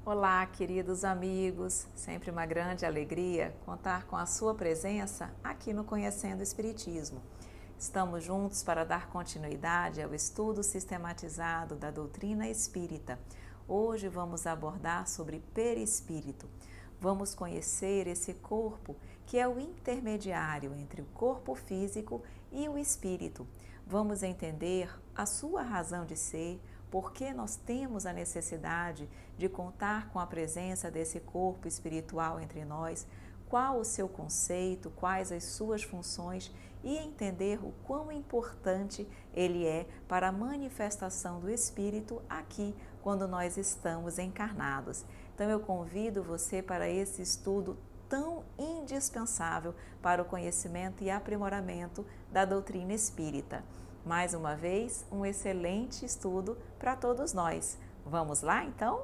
Olá, queridos amigos, sempre uma grande alegria contar com a sua presença aqui no Conhecendo o Espiritismo. Estamos juntos para dar continuidade ao estudo sistematizado da doutrina espírita. Hoje vamos abordar sobre perispírito. Vamos conhecer esse corpo que é o intermediário entre o corpo físico e o espírito. Vamos entender a sua razão de ser, por que nós temos a necessidade de contar com a presença desse corpo espiritual entre nós, qual o seu conceito, quais as suas funções e entender o quão importante ele é para a manifestação do espírito aqui quando nós estamos encarnados. Então eu convido você para esse estudo tão indispensável para o conhecimento e aprimoramento da doutrina espírita. Mais uma vez, um excelente estudo para todos nós. Vamos lá, então?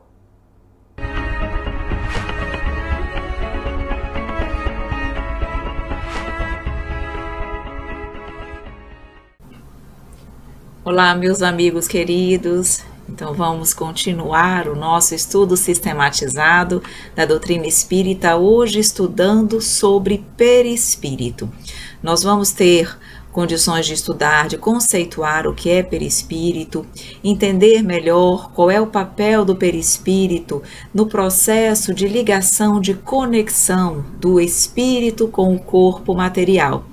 Olá, meus amigos queridos. Então, vamos continuar o nosso estudo sistematizado da doutrina espírita, hoje estudando sobre perispírito. Nós vamos ter condições de estudar, de conceituar o que é perispírito, entender melhor qual é o papel do perispírito no processo de ligação, de conexão do espírito com o corpo material.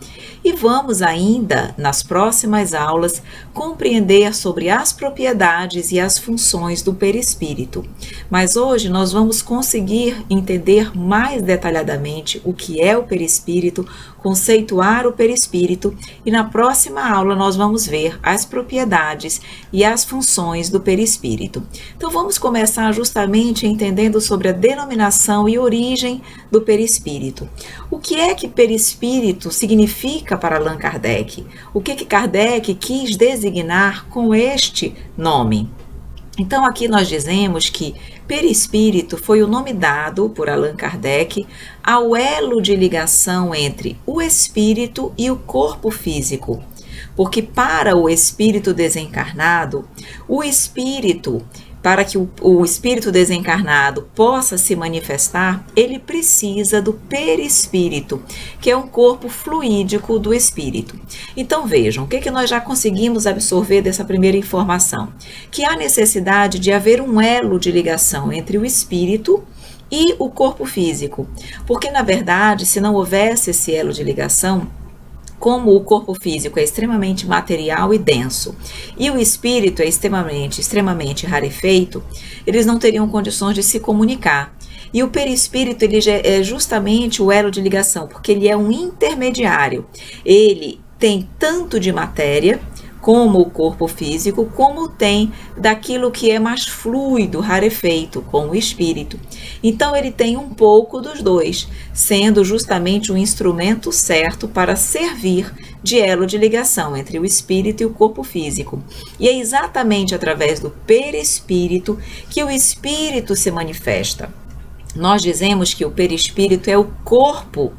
E vamos ainda, nas próximas aulas, compreender sobre as propriedades e as funções do perispírito. Mas hoje nós vamos conseguir entender mais detalhadamente o que é o perispírito, conceituar o perispírito e na próxima aula nós vamos ver as propriedades e as funções do perispírito. Então vamos começar justamente entendendo sobre a denominação e origem do perispírito. O que é que perispírito significa para Allan Kardec? O que Kardec quis designar com este nome? Então aqui nós dizemos que perispírito foi o nome dado por Allan Kardec ao elo de ligação entre o espírito e o corpo físico. Porque para o espírito desencarnado, para que o espírito desencarnado possa se manifestar, ele precisa do perispírito, que é um corpo fluídico do espírito. Então vejam, o que nós já conseguimos absorver dessa primeira informação? Que há necessidade de haver um elo de ligação entre o espírito e o corpo físico. Porque, na verdade, se não houvesse esse elo de ligação, como o corpo físico é extremamente material e denso e o espírito é extremamente rarefeito, eles não teriam condições de se comunicar. E o perispírito ele já é justamente o elo de ligação, porque ele é um intermediário. Ele tem tanto de matéria, como o corpo físico, como tem daquilo que é mais fluido, rarefeito, como o espírito. Então ele tem um pouco dos dois, sendo justamente o instrumento certo para servir de elo de ligação entre o espírito e o corpo físico. E é exatamente através do perispírito que o espírito se manifesta. Nós dizemos que o perispírito é o corpo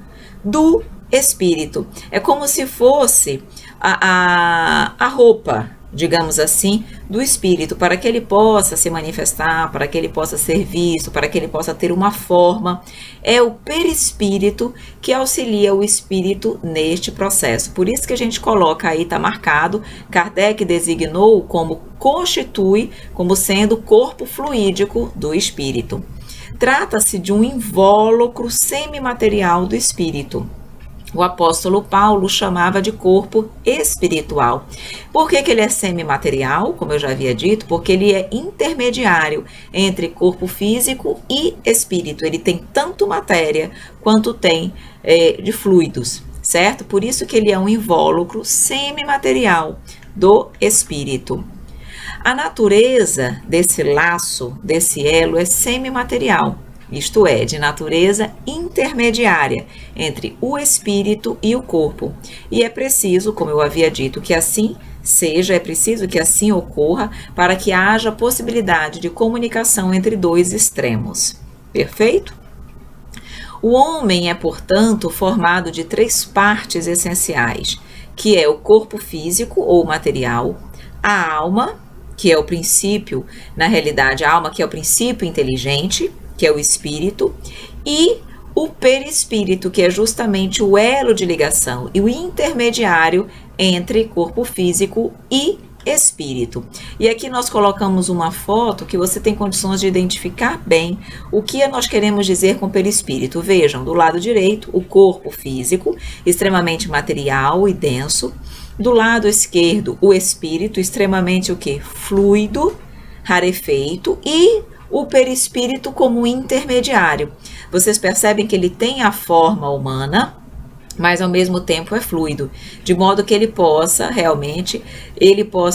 do espírito. É como se fosse a roupa, digamos assim, do espírito, para que ele possa se manifestar, para que ele possa ser visto, para que ele possa ter uma forma. É o perispírito que auxilia o espírito neste processo. Por isso que a gente coloca aí, está marcado, Kardec designou como constitui, como sendo o corpo fluídico do espírito. Trata-se de um invólucro semimaterial do espírito. O apóstolo Paulo chamava de corpo espiritual. Por que ele é semimaterial? Como eu já havia dito, porque ele é intermediário entre corpo físico e espírito. Ele tem tanto matéria quanto tem de fluidos, certo? Por isso que ele é um invólucro semimaterial do espírito. A natureza desse laço, desse elo, é semimaterial. Isto é, de natureza intermediária entre o espírito e o corpo. E é preciso, como eu havia dito, que assim seja, é preciso que assim ocorra para que haja possibilidade de comunicação entre dois extremos. Perfeito? O homem é, portanto, formado de 3 partes essenciais, que é o corpo físico ou material, a alma que é o princípio, na realidade, a alma, que é o princípio inteligente, que é o espírito, e o perispírito, que é justamente o elo de ligação e o intermediário entre corpo físico e espírito. E aqui nós colocamos uma foto que você tem condições de identificar bem o que nós queremos dizer com perispírito. Vejam, do lado direito, o corpo físico, extremamente material e denso. Do lado esquerdo, o espírito, extremamente o quê? Fluido, rarefeito, e o perispírito como intermediário. Vocês percebem que ele tem a forma humana, mas ao mesmo tempo é fluido, de modo que ele possa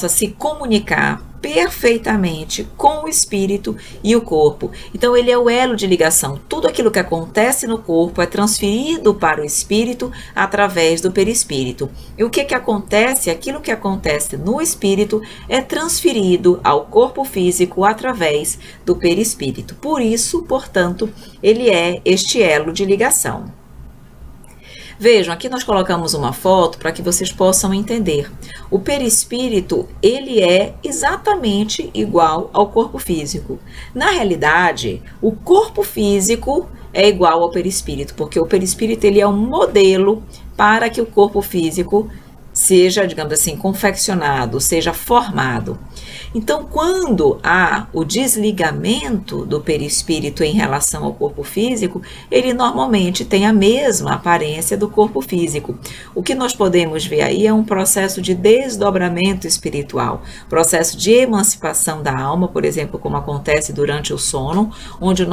se comunicar perfeitamente com o espírito e o corpo. Então ele é o elo de ligação. Tudo aquilo que acontece no corpo é transferido para o espírito através do perispírito. E o que acontece? Aquilo que acontece no espírito é transferido ao corpo físico através do perispírito. Por isso, portanto, ele é este elo de ligação. Vejam, aqui nós colocamos uma foto para que vocês possam entender. O perispírito, ele é exatamente igual ao corpo físico. Na realidade, o corpo físico é igual ao perispírito, porque o perispírito ele é um modelo para que o corpo físico seja, digamos assim, confeccionado, seja formado. Então, quando há o desligamento do perispírito em relação ao corpo físico, ele normalmente tem a mesma aparência do corpo físico. O que nós podemos ver aí é um processo de desdobramento espiritual, processo de emancipação da alma, por exemplo, como acontece durante o sono, onde o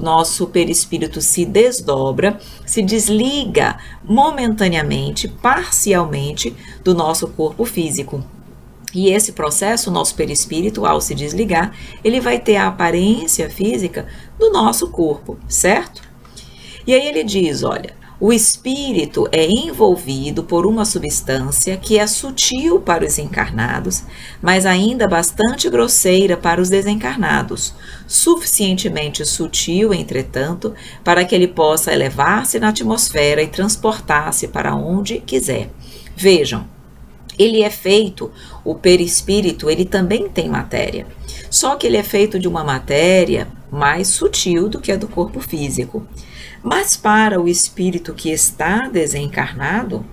nosso perispírito se desdobra, se desliga momentaneamente, parcialmente, do nosso corpo físico. E esse processo, o nosso perispírito, ao se desligar, ele vai ter a aparência física do nosso corpo, certo? E aí ele diz, olha, o espírito é envolvido por uma substância que é sutil para os encarnados, mas ainda bastante grosseira para os desencarnados, suficientemente sutil, entretanto, para que ele possa elevar-se na atmosfera e transportar-se para onde quiser. Vejam, ele é feito, o perispírito, ele também tem matéria, só que ele é feito de uma matéria mais sutil do que a do corpo físico. Mas para o espírito que está desencarnado,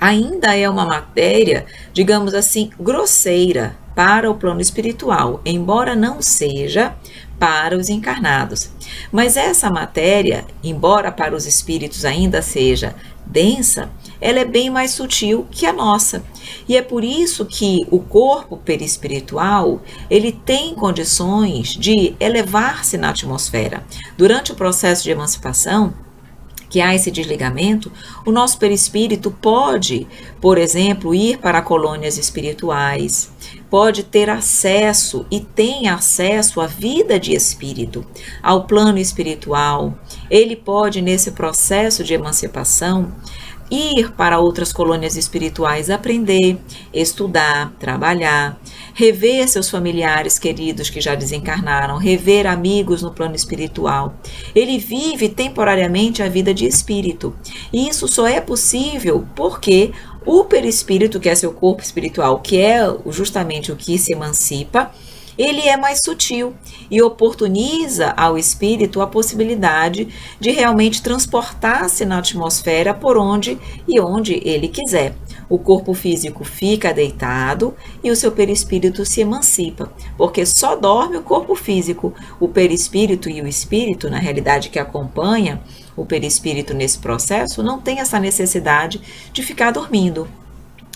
ainda é uma matéria, digamos assim, grosseira para o plano espiritual, embora não seja para os encarnados. Mas essa matéria, embora para os espíritos ainda seja densa, ela é bem mais sutil que a nossa. E é por isso que o corpo perispiritual, ele tem condições de elevar-se na atmosfera. Durante o processo de emancipação, que há esse desligamento, o nosso perispírito pode, por exemplo, ir para colônias espirituais, pode ter acesso e tem acesso à vida de espírito, ao plano espiritual. Ele pode, nesse processo de emancipação, ir para outras colônias espirituais, aprender, estudar, trabalhar, rever seus familiares queridos que já desencarnaram, rever amigos no plano espiritual. Ele vive temporariamente a vida de espírito. E isso só é possível porque o perispírito, que é seu corpo espiritual, que é justamente o que se emancipa, ele é mais sutil e oportuniza ao espírito a possibilidade de realmente transportar-se na atmosfera por onde ele quiser. O corpo físico fica deitado e o seu perispírito se emancipa, porque só dorme o corpo físico. O perispírito e o espírito, na realidade, que acompanha o perispírito nesse processo, não tem essa necessidade de ficar dormindo.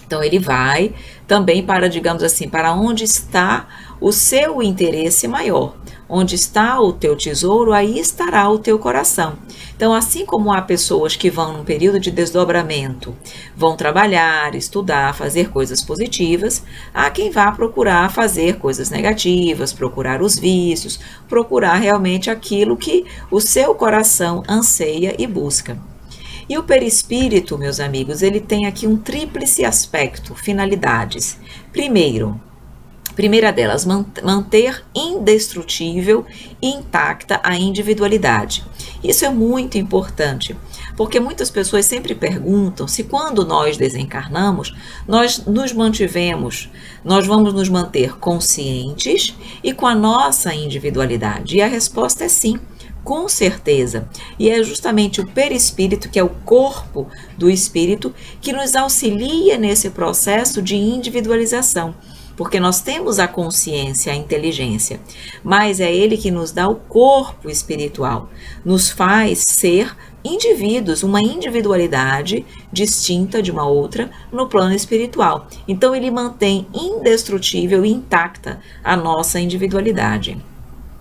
Então ele vai também para, digamos assim, para onde está o seu interesse maior. Onde está o teu tesouro, aí estará o teu coração. Então, assim como há pessoas que vão num período de desdobramento, vão trabalhar, estudar, fazer coisas positivas, há quem vá procurar fazer coisas negativas, procurar os vícios, procurar realmente aquilo que o seu coração anseia e busca. E o perispírito, meus amigos, ele tem aqui um tríplice aspecto, finalidades. Primeiro, Primeira delas, manter indestrutível e intacta a individualidade. Isso é muito importante, porque muitas pessoas sempre perguntam se quando nós desencarnamos, nós vamos nos manter conscientes e com a nossa individualidade. E a resposta é sim. Com certeza, e é justamente o perispírito, que é o corpo do espírito, que nos auxilia nesse processo de individualização, porque nós temos a consciência, a inteligência, mas é ele que nos dá o corpo espiritual, nos faz ser indivíduos, uma individualidade distinta de uma outra no plano espiritual. Então ele mantém indestrutível e intacta a nossa individualidade.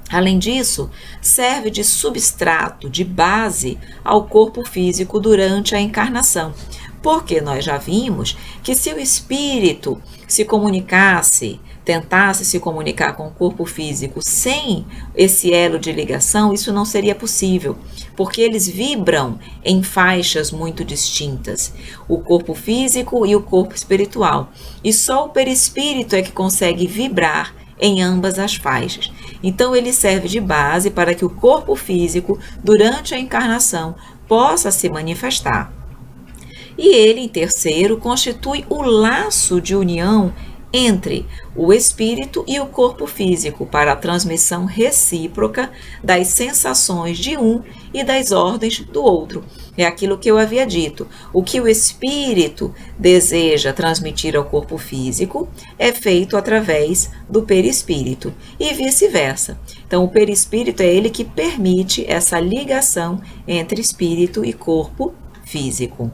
Além disso, serve de substrato, de base ao corpo físico durante a encarnação, porque nós já vimos que se o espírito tentasse se comunicar com o corpo físico sem esse elo de ligação, isso não seria possível, porque eles vibram em faixas muito distintas, o corpo físico e o corpo espiritual, e só o perispírito é que consegue vibrar em ambas as faixas. Então ele serve de base para que o corpo físico, durante a encarnação, possa se manifestar. E ele, em terceiro, constitui o laço de união entre o espírito e o corpo físico para a transmissão recíproca das sensações de um e das ordens do outro. É aquilo que eu havia dito. O que o espírito deseja transmitir ao corpo físico é feito através do perispírito e vice-versa. Então, o perispírito é ele que permite essa ligação entre espírito e corpo físico.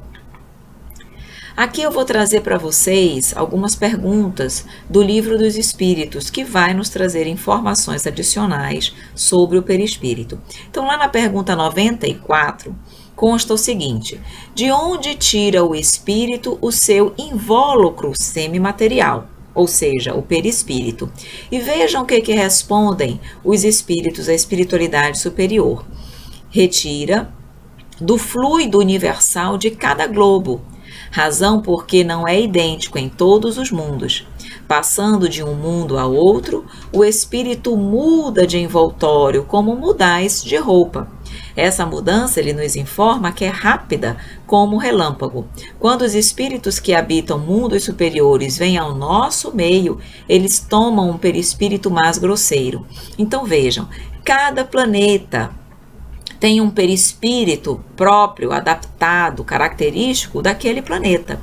Aqui eu vou trazer para vocês algumas perguntas do Livro dos Espíritos, que vai nos trazer informações adicionais sobre o perispírito. Então, lá na pergunta 94, consta o seguinte: de onde tira o espírito o seu invólucro semimaterial, ou seja, o perispírito? E vejam o que respondem os espíritos, a espiritualidade superior. Retira do fluido universal de cada globo, razão porque não é idêntico em todos os mundos. Passando de um mundo a outro, o espírito muda de envoltório como mudais de roupa. Essa mudança, ele nos informa que é rápida como relâmpago. Quando os espíritos que habitam mundos superiores vêm ao nosso meio, eles tomam um perispírito mais grosseiro. Então vejam, cada planeta tem um perispírito próprio, adaptado, característico daquele planeta.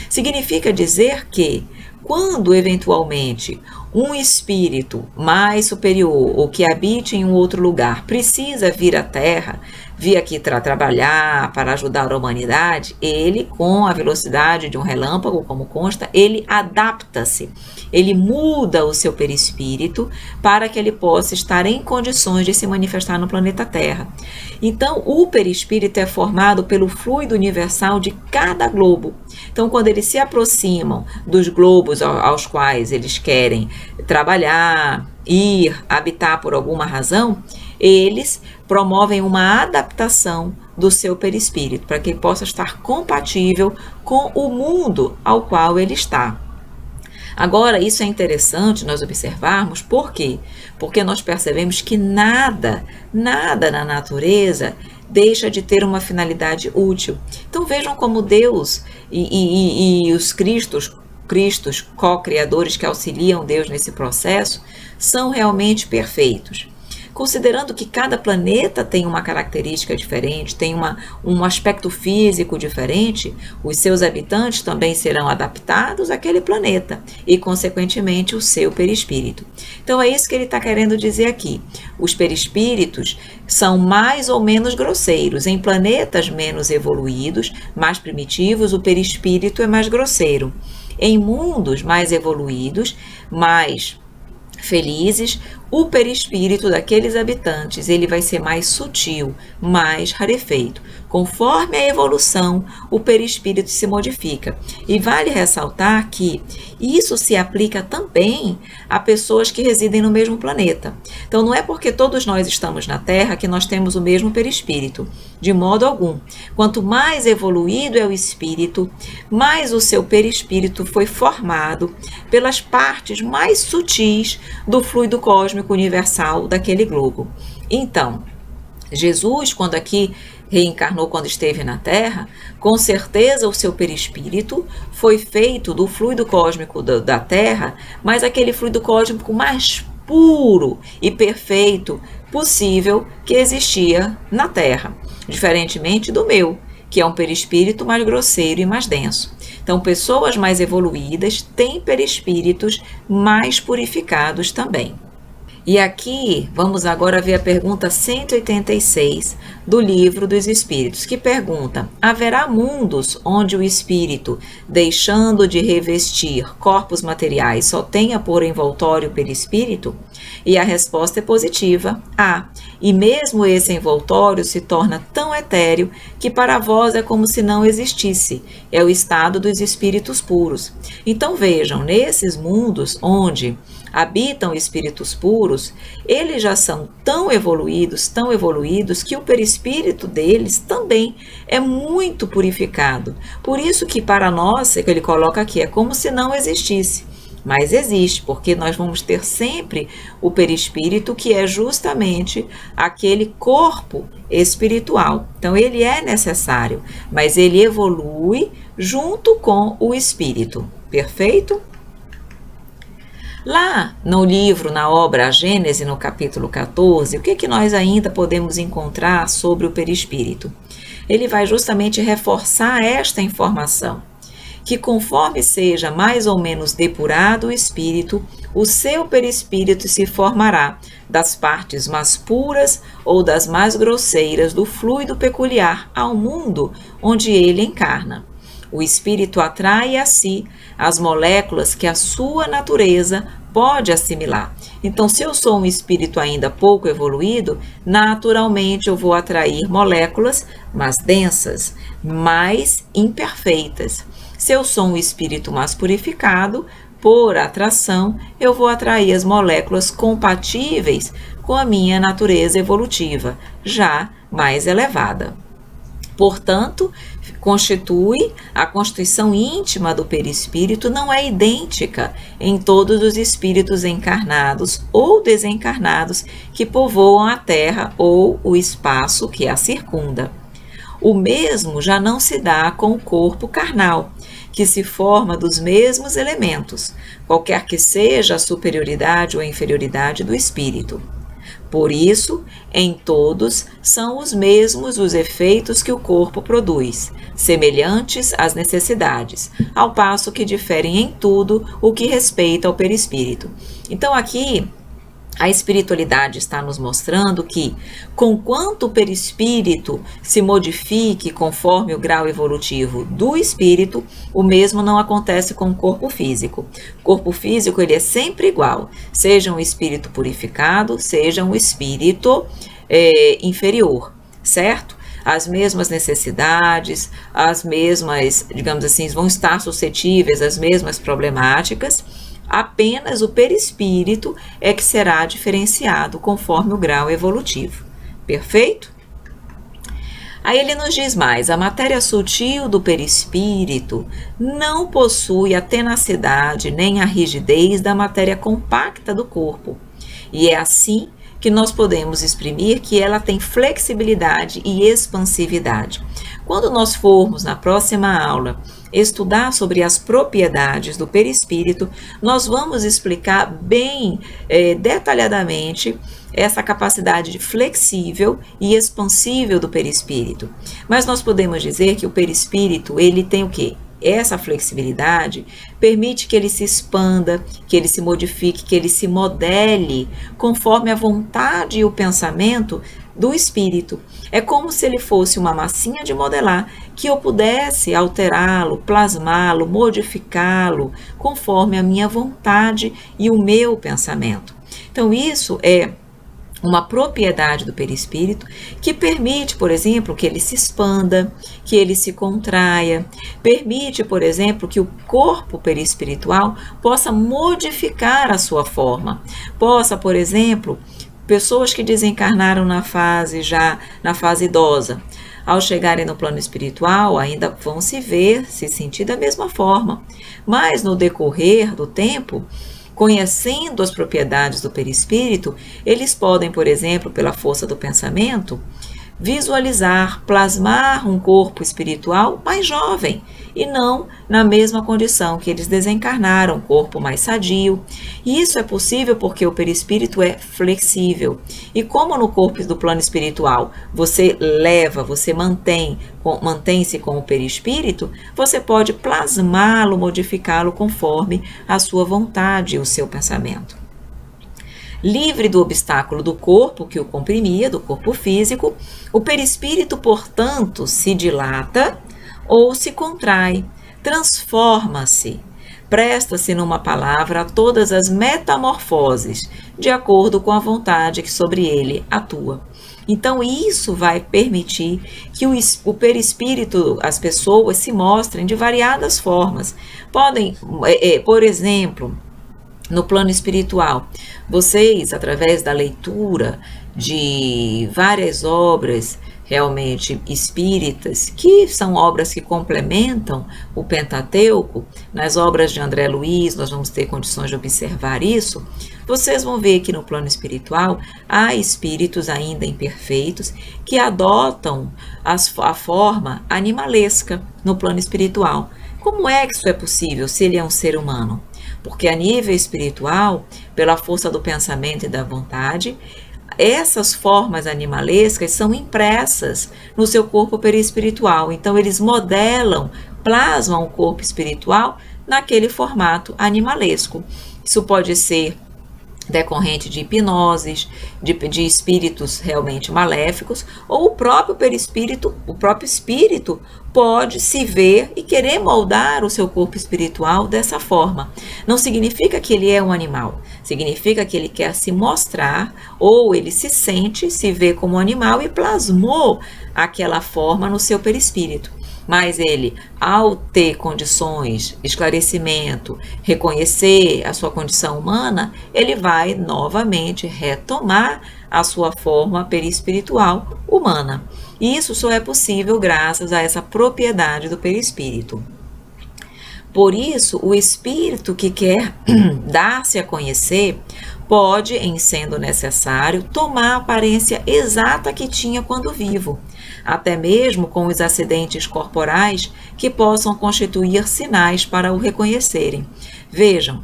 Significa dizer que, quando eventualmente um espírito mais superior ou que habite em um outro lugar precisa vir à Terra, vir aqui trabalhar para ajudar a humanidade, ele, com a velocidade de um relâmpago, como consta, ele adapta-se, ele muda o seu perispírito para que ele possa estar em condições de se manifestar no planeta Terra. Então, o perispírito é formado pelo fluido universal de cada globo. Então, quando eles se aproximam dos globos aos quais eles querem trabalhar, ir, habitar por alguma razão, eles promovem uma adaptação do seu perispírito para que ele possa estar compatível com o mundo ao qual ele está. Agora, isso é interessante nós observarmos, por quê? Porque nós percebemos que nada na natureza deixa de ter uma finalidade útil. Então vejam como Deus e os Cristos co-criadores que auxiliam Deus nesse processo, são realmente perfeitos. Considerando que cada planeta tem uma característica diferente, tem um aspecto físico diferente, os seus habitantes também serão adaptados àquele planeta e, consequentemente, o seu perispírito. Então, é isso que ele está querendo dizer aqui. Os perispíritos são mais ou menos grosseiros. Em planetas menos evoluídos, mais primitivos, o perispírito é mais grosseiro. Em mundos mais evoluídos, mais felizes, o perispírito daqueles habitantes ele vai ser mais sutil, mais rarefeito. Conforme a evolução, o perispírito se modifica. E vale ressaltar que isso se aplica também a pessoas que residem no mesmo planeta. Então, não é porque todos nós estamos na Terra que nós temos o mesmo perispírito, de modo algum. Quanto mais evoluído é o espírito, mais o seu perispírito foi formado pelas partes mais sutis do fluido cósmico universal daquele globo. Então, Jesus, quando aqui reencarnou, quando esteve na Terra, com certeza o seu perispírito foi feito do fluido cósmico da Terra, mas aquele fluido cósmico mais puro e perfeito possível que existia na Terra, diferentemente do meu, que é um perispírito mais grosseiro e mais denso. Então, pessoas mais evoluídas têm perispíritos mais purificados também. E aqui vamos agora ver a pergunta 186 do Livro dos Espíritos, que pergunta: haverá mundos onde o espírito, deixando de revestir corpos materiais, só tenha por envoltório o perispírito? E a resposta é positiva: há. E mesmo esse envoltório se torna tão etéreo que para vós é como se não existisse. É o estado dos espíritos puros. Então vejam, nesses mundos onde habitam espíritos puros, eles já são tão evoluídos, que o perispírito deles também é muito purificado. Por isso que para nós, que ele coloca aqui, é como se não existisse. Mas existe, porque nós vamos ter sempre o perispírito, que é justamente aquele corpo espiritual. Então, ele é necessário, mas ele evolui junto com o espírito. Perfeito? Lá no livro, na obra A Gênese, no capítulo 14, o que nós ainda podemos encontrar sobre o perispírito? Ele vai justamente reforçar esta informação, que conforme seja mais ou menos depurado o espírito, o seu perispírito se formará das partes mais puras ou das mais grosseiras do fluido peculiar ao mundo onde ele encarna. O espírito atrai a si as moléculas que a sua natureza pode assimilar. Então, se eu sou um espírito ainda pouco evoluído, naturalmente eu vou atrair moléculas mais densas, mais imperfeitas. Se eu sou um espírito mais purificado, por atração, eu vou atrair as moléculas compatíveis com a minha natureza evolutiva, já mais elevada. Portanto, a constituição íntima do perispírito não é idêntica em todos os espíritos encarnados ou desencarnados que povoam a Terra ou o espaço que a circunda. O mesmo já não se dá com o corpo carnal, que se forma dos mesmos elementos, qualquer que seja a superioridade ou a inferioridade do espírito. Por isso, em todos são os mesmos os efeitos que o corpo produz, semelhantes às necessidades, ao passo que diferem em tudo o que respeita ao perispírito. Então aqui a espiritualidade está nos mostrando que, conquanto o perispírito se modifique conforme o grau evolutivo do espírito, o mesmo não acontece com o corpo físico. O corpo físico ele é sempre igual, seja um espírito purificado, seja um espírito inferior, certo? As mesmas necessidades, as mesmas, digamos assim, vão estar suscetíveis às mesmas problemáticas. Apenas o perispírito é que será diferenciado conforme o grau evolutivo. Perfeito? Aí ele nos diz mais: a matéria sutil do perispírito não possui a tenacidade nem a rigidez da matéria compacta do corpo. E é assim que nós podemos exprimir que ela tem flexibilidade e expansividade. Quando nós formos, na próxima aula, estudar sobre as propriedades do perispírito, nós vamos explicar bem detalhadamente essa capacidade flexível e expansível do perispírito. Mas nós podemos dizer que o perispírito, ele tem o quê? Essa flexibilidade permite que ele se expanda, que ele se modifique, que ele se modele conforme a vontade e o pensamento do espírito. É como se ele fosse uma massinha de modelar, que eu pudesse alterá-lo, plasmá-lo, modificá-lo conforme a minha vontade e o meu pensamento. Então isso é uma propriedade do perispírito que permite, por exemplo, que ele se expanda, que ele se contraia, permite, por exemplo, que o corpo perispiritual possa modificar a sua forma, possa, por exemplo, pessoas que desencarnaram na fase idosa, ao chegarem no plano espiritual, ainda vão se ver, se sentir da mesma forma, mas no decorrer do tempo, conhecendo as propriedades do perispírito, eles podem, por exemplo, pela força do pensamento, visualizar, plasmar um corpo espiritual mais jovem e não na mesma condição que eles desencarnaram, um corpo mais sadio. E isso é possível porque o perispírito é flexível. E como no corpo do plano espiritual você mantém-se com o perispírito, você pode plasmá-lo, modificá-lo conforme a sua vontade e o seu pensamento. Livre do obstáculo do corpo que o comprimia, do corpo físico, o perispírito, portanto, se dilata ou se contrai, transforma-se, presta-se numa palavra a todas as metamorfoses, de acordo com a vontade que sobre ele atua. Então, isso vai permitir que o perispírito, as pessoas se mostrem de variadas formas. Podem, por exemplo, no plano espiritual, vocês, através da leitura de várias obras realmente espíritas, que são obras que complementam o Pentateuco, nas obras de André Luiz, nós vamos ter condições de observar isso, vocês vão ver que no plano espiritual há espíritos ainda imperfeitos que adotam a forma animalesca no plano espiritual. Como é que isso é possível se ele é um ser humano? Porque a nível espiritual, pela força do pensamento e da vontade, essas formas animalescas são impressas no seu corpo perispiritual. Então, eles modelam, plasmam o corpo espiritual naquele formato animalesco. Isso pode ser decorrente de hipnoses, de espíritos realmente maléficos, ou o próprio espírito pode se ver e querer moldar o seu corpo espiritual dessa forma. Não significa que ele é um animal, significa que ele quer se mostrar, ou ele se vê como um animal e plasmou aquela forma no seu perispírito. Mas ele, ao ter condições, esclarecimento, reconhecer a sua condição humana, ele vai novamente retomar a sua forma perispiritual humana. E isso só é possível graças a essa propriedade do perispírito. Por isso, o espírito que quer dar-se a conhecer pode, em sendo necessário, tomar a aparência exata que tinha quando vivo, até mesmo com os acidentes corporais que possam constituir sinais para o reconhecerem. Vejam,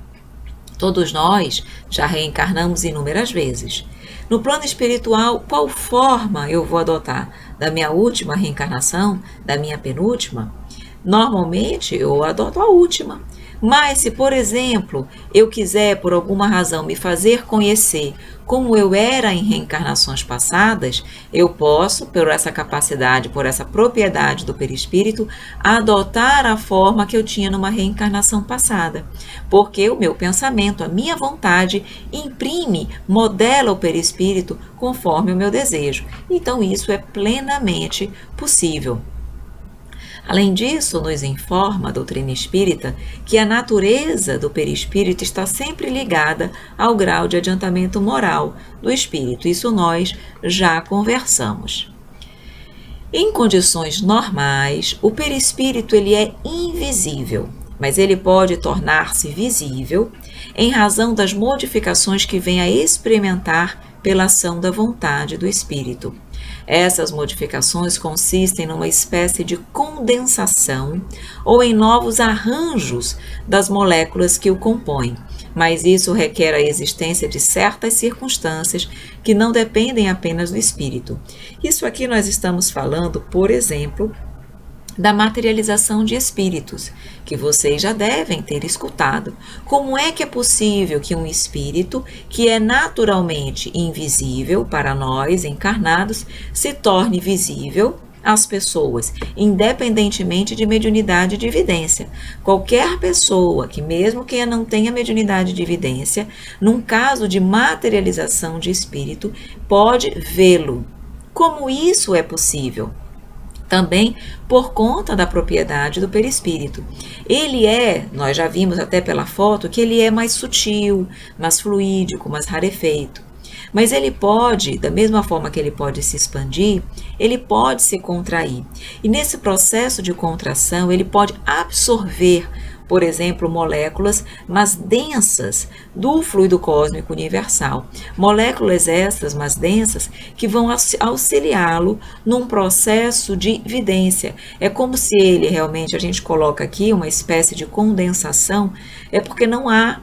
todos nós já reencarnamos inúmeras vezes. No plano espiritual, qual forma eu vou adotar? Da minha última reencarnação? Da minha penúltima? Normalmente, eu adoto a última. Mas se, por exemplo, eu quiser, por alguma razão, me fazer conhecer como eu era em reencarnações passadas, eu posso, por essa capacidade, por essa propriedade do perispírito, adotar a forma que eu tinha numa reencarnação passada. Porque o meu pensamento, a minha vontade, modela o perispírito conforme o meu desejo. Então, isso é plenamente possível. Além disso, nos informa a doutrina espírita que a natureza do perispírito está sempre ligada ao grau de adiantamento moral do espírito. Isso nós já conversamos. Em condições normais, o perispírito ele é invisível, mas ele pode tornar-se visível em razão das modificações que vem a experimentar pela ação da vontade do espírito. Essas modificações consistem numa espécie de condensação ou em novos arranjos das moléculas que o compõem, mas isso requer a existência de certas circunstâncias que não dependem apenas do espírito. Isso aqui nós estamos falando, por exemplo, da materialização de espíritos, que vocês já devem ter escutado. Como é que é possível que um espírito, que é naturalmente invisível para nós encarnados, se torne visível as pessoas, independentemente de mediunidade de evidência. Qualquer pessoa que, mesmo que não tenha mediunidade de evidência, num caso de materialização de espírito, pode vê-lo. Como isso é possível? Também por conta da propriedade do perispírito. Ele nós já vimos até pela foto, que ele é mais sutil, mais fluídico, mais rarefeito. Mas ele pode, da mesma forma que ele pode se expandir, ele pode se contrair. E nesse processo de contração, ele pode absorver, por exemplo, moléculas mais densas do fluido cósmico universal. Moléculas essas mais densas que vão auxiliá-lo num processo de vidência. É como se ele realmente, a gente coloca aqui uma espécie de condensação, é porque não há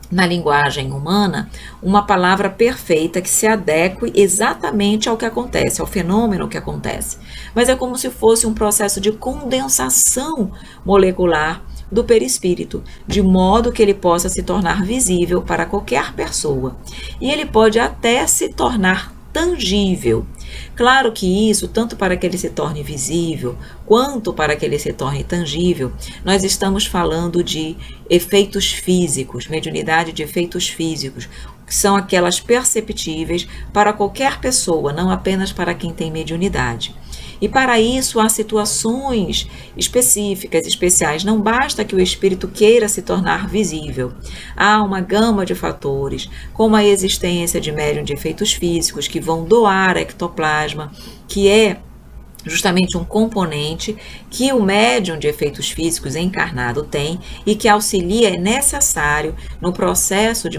na linguagem humana uma palavra perfeita que se adeque exatamente ao que acontece, ao fenômeno que acontece. Mas é como se fosse um processo de condensação molecular do perispírito, de modo que ele possa se tornar visível para qualquer pessoa. E ele pode até se tornar tangível. Claro que isso, tanto para que ele se torne visível, quanto para que ele se torne tangível, nós estamos falando de efeitos físicos, mediunidade de efeitos físicos, que são aquelas perceptíveis para qualquer pessoa, não apenas para quem tem mediunidade. E para isso há situações específicas, especiais. Não basta que o espírito queira se tornar visível. Há uma gama de fatores, como a existência de médium de efeitos físicos que vão doar ectoplasma, que é justamente um componente que o médium de efeitos físicos encarnado tem e que auxilia, é necessário no processo de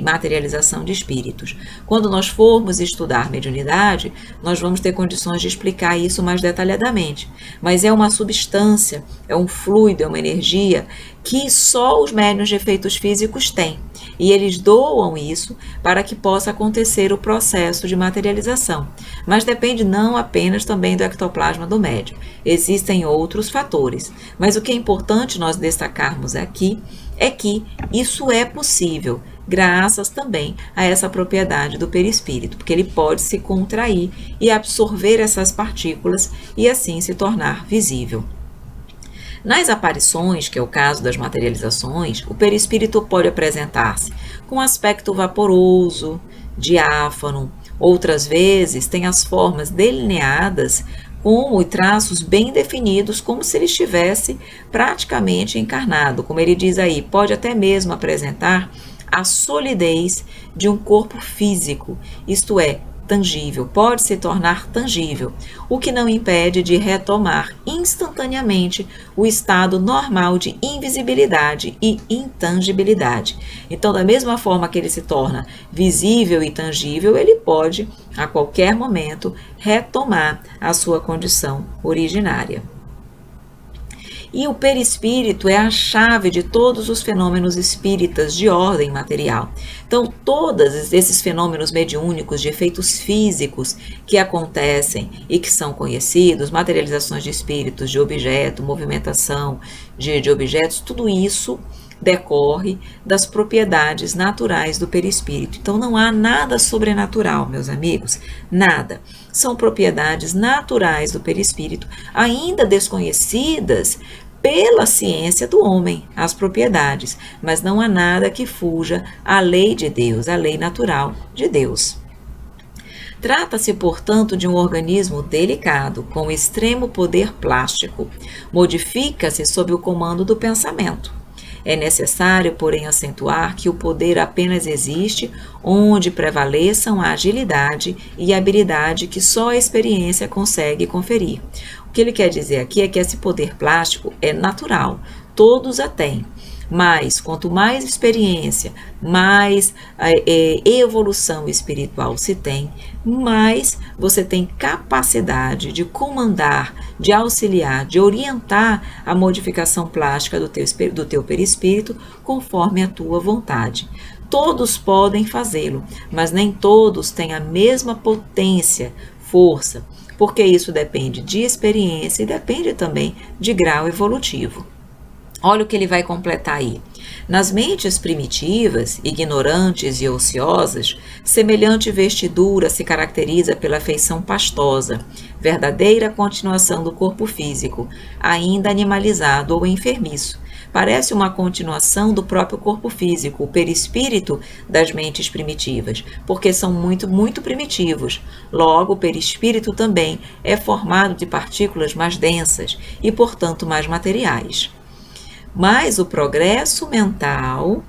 materialização de espíritos. Quando nós formos estudar mediunidade, nós vamos ter condições de explicar isso mais detalhadamente, mas é uma substância, é um fluido, é uma energia que só os médiuns de efeitos físicos têm. E eles doam isso para que possa acontecer o processo de materialização. Mas depende não apenas também do ectoplasma do médium. Existem outros fatores. Mas o que é importante nós destacarmos aqui é que isso é possível, graças também a essa propriedade do perispírito, porque ele pode se contrair e absorver essas partículas e assim se tornar visível. Nas aparições, que é o caso das materializações, o perispírito pode apresentar-se com aspecto vaporoso, diáfano, outras vezes tem as formas delineadas como traços bem definidos, como se ele estivesse praticamente encarnado. Como ele diz aí, pode até mesmo apresentar a solidez de um corpo físico, isto é, tangível, pode se tornar tangível, o que não impede de retomar instantaneamente o estado normal de invisibilidade e intangibilidade. Então, da mesma forma que ele se torna visível e tangível, ele pode, a qualquer momento, retomar a sua condição originária. E o perispírito é a chave de todos os fenômenos espíritas de ordem material. Então, todos esses fenômenos mediúnicos de efeitos físicos que acontecem e que são conhecidos, materializações de espíritos, de objeto, movimentação de objetos, tudo isso decorre das propriedades naturais do perispírito. Então, não há nada sobrenatural, meus amigos, nada. São propriedades naturais do perispírito, ainda desconhecidas pela ciência do homem, as propriedades, mas não há nada que fuja à lei de Deus, à lei natural de Deus. Trata-se, portanto, de um organismo delicado, com extremo poder plástico. Modifica-se sob o comando do pensamento. É necessário, porém, acentuar que o poder apenas existe onde prevaleçam a agilidade e a habilidade que só a experiência consegue conferir. O que ele quer dizer aqui é que esse poder plástico é natural, todos a têm. Mas, quanto mais experiência, mais evolução espiritual se tem, mais você tem capacidade de comandar, de auxiliar, de orientar a modificação plástica do teu perispírito conforme a tua vontade. Todos podem fazê-lo, mas nem todos têm a mesma potência, força, porque isso depende de experiência e depende também de grau evolutivo. Olha o que ele vai completar aí. Nas mentes primitivas, ignorantes e ociosas, semelhante vestidura se caracteriza pela feição pastosa, verdadeira continuação do corpo físico, ainda animalizado ou enfermiço. Parece uma continuação do próprio corpo físico, o perispírito das mentes primitivas, porque são muito primitivos. Logo, o perispírito também é formado de partículas mais densas e, portanto, mais materiais. Mas o progresso mental,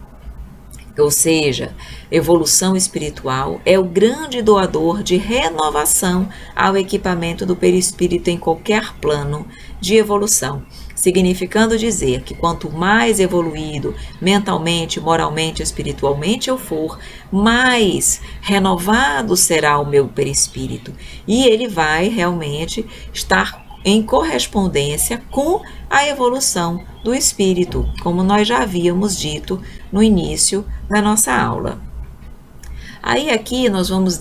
ou seja, evolução espiritual, é o grande doador de renovação ao equipamento do perispírito em qualquer plano de evolução, significando dizer que quanto mais evoluído mentalmente, moralmente, espiritualmente eu for, mais renovado será o meu perispírito e ele vai realmente estar em correspondência com a evolução do espírito, como nós já havíamos dito no início da nossa aula. Aí aqui nós vamos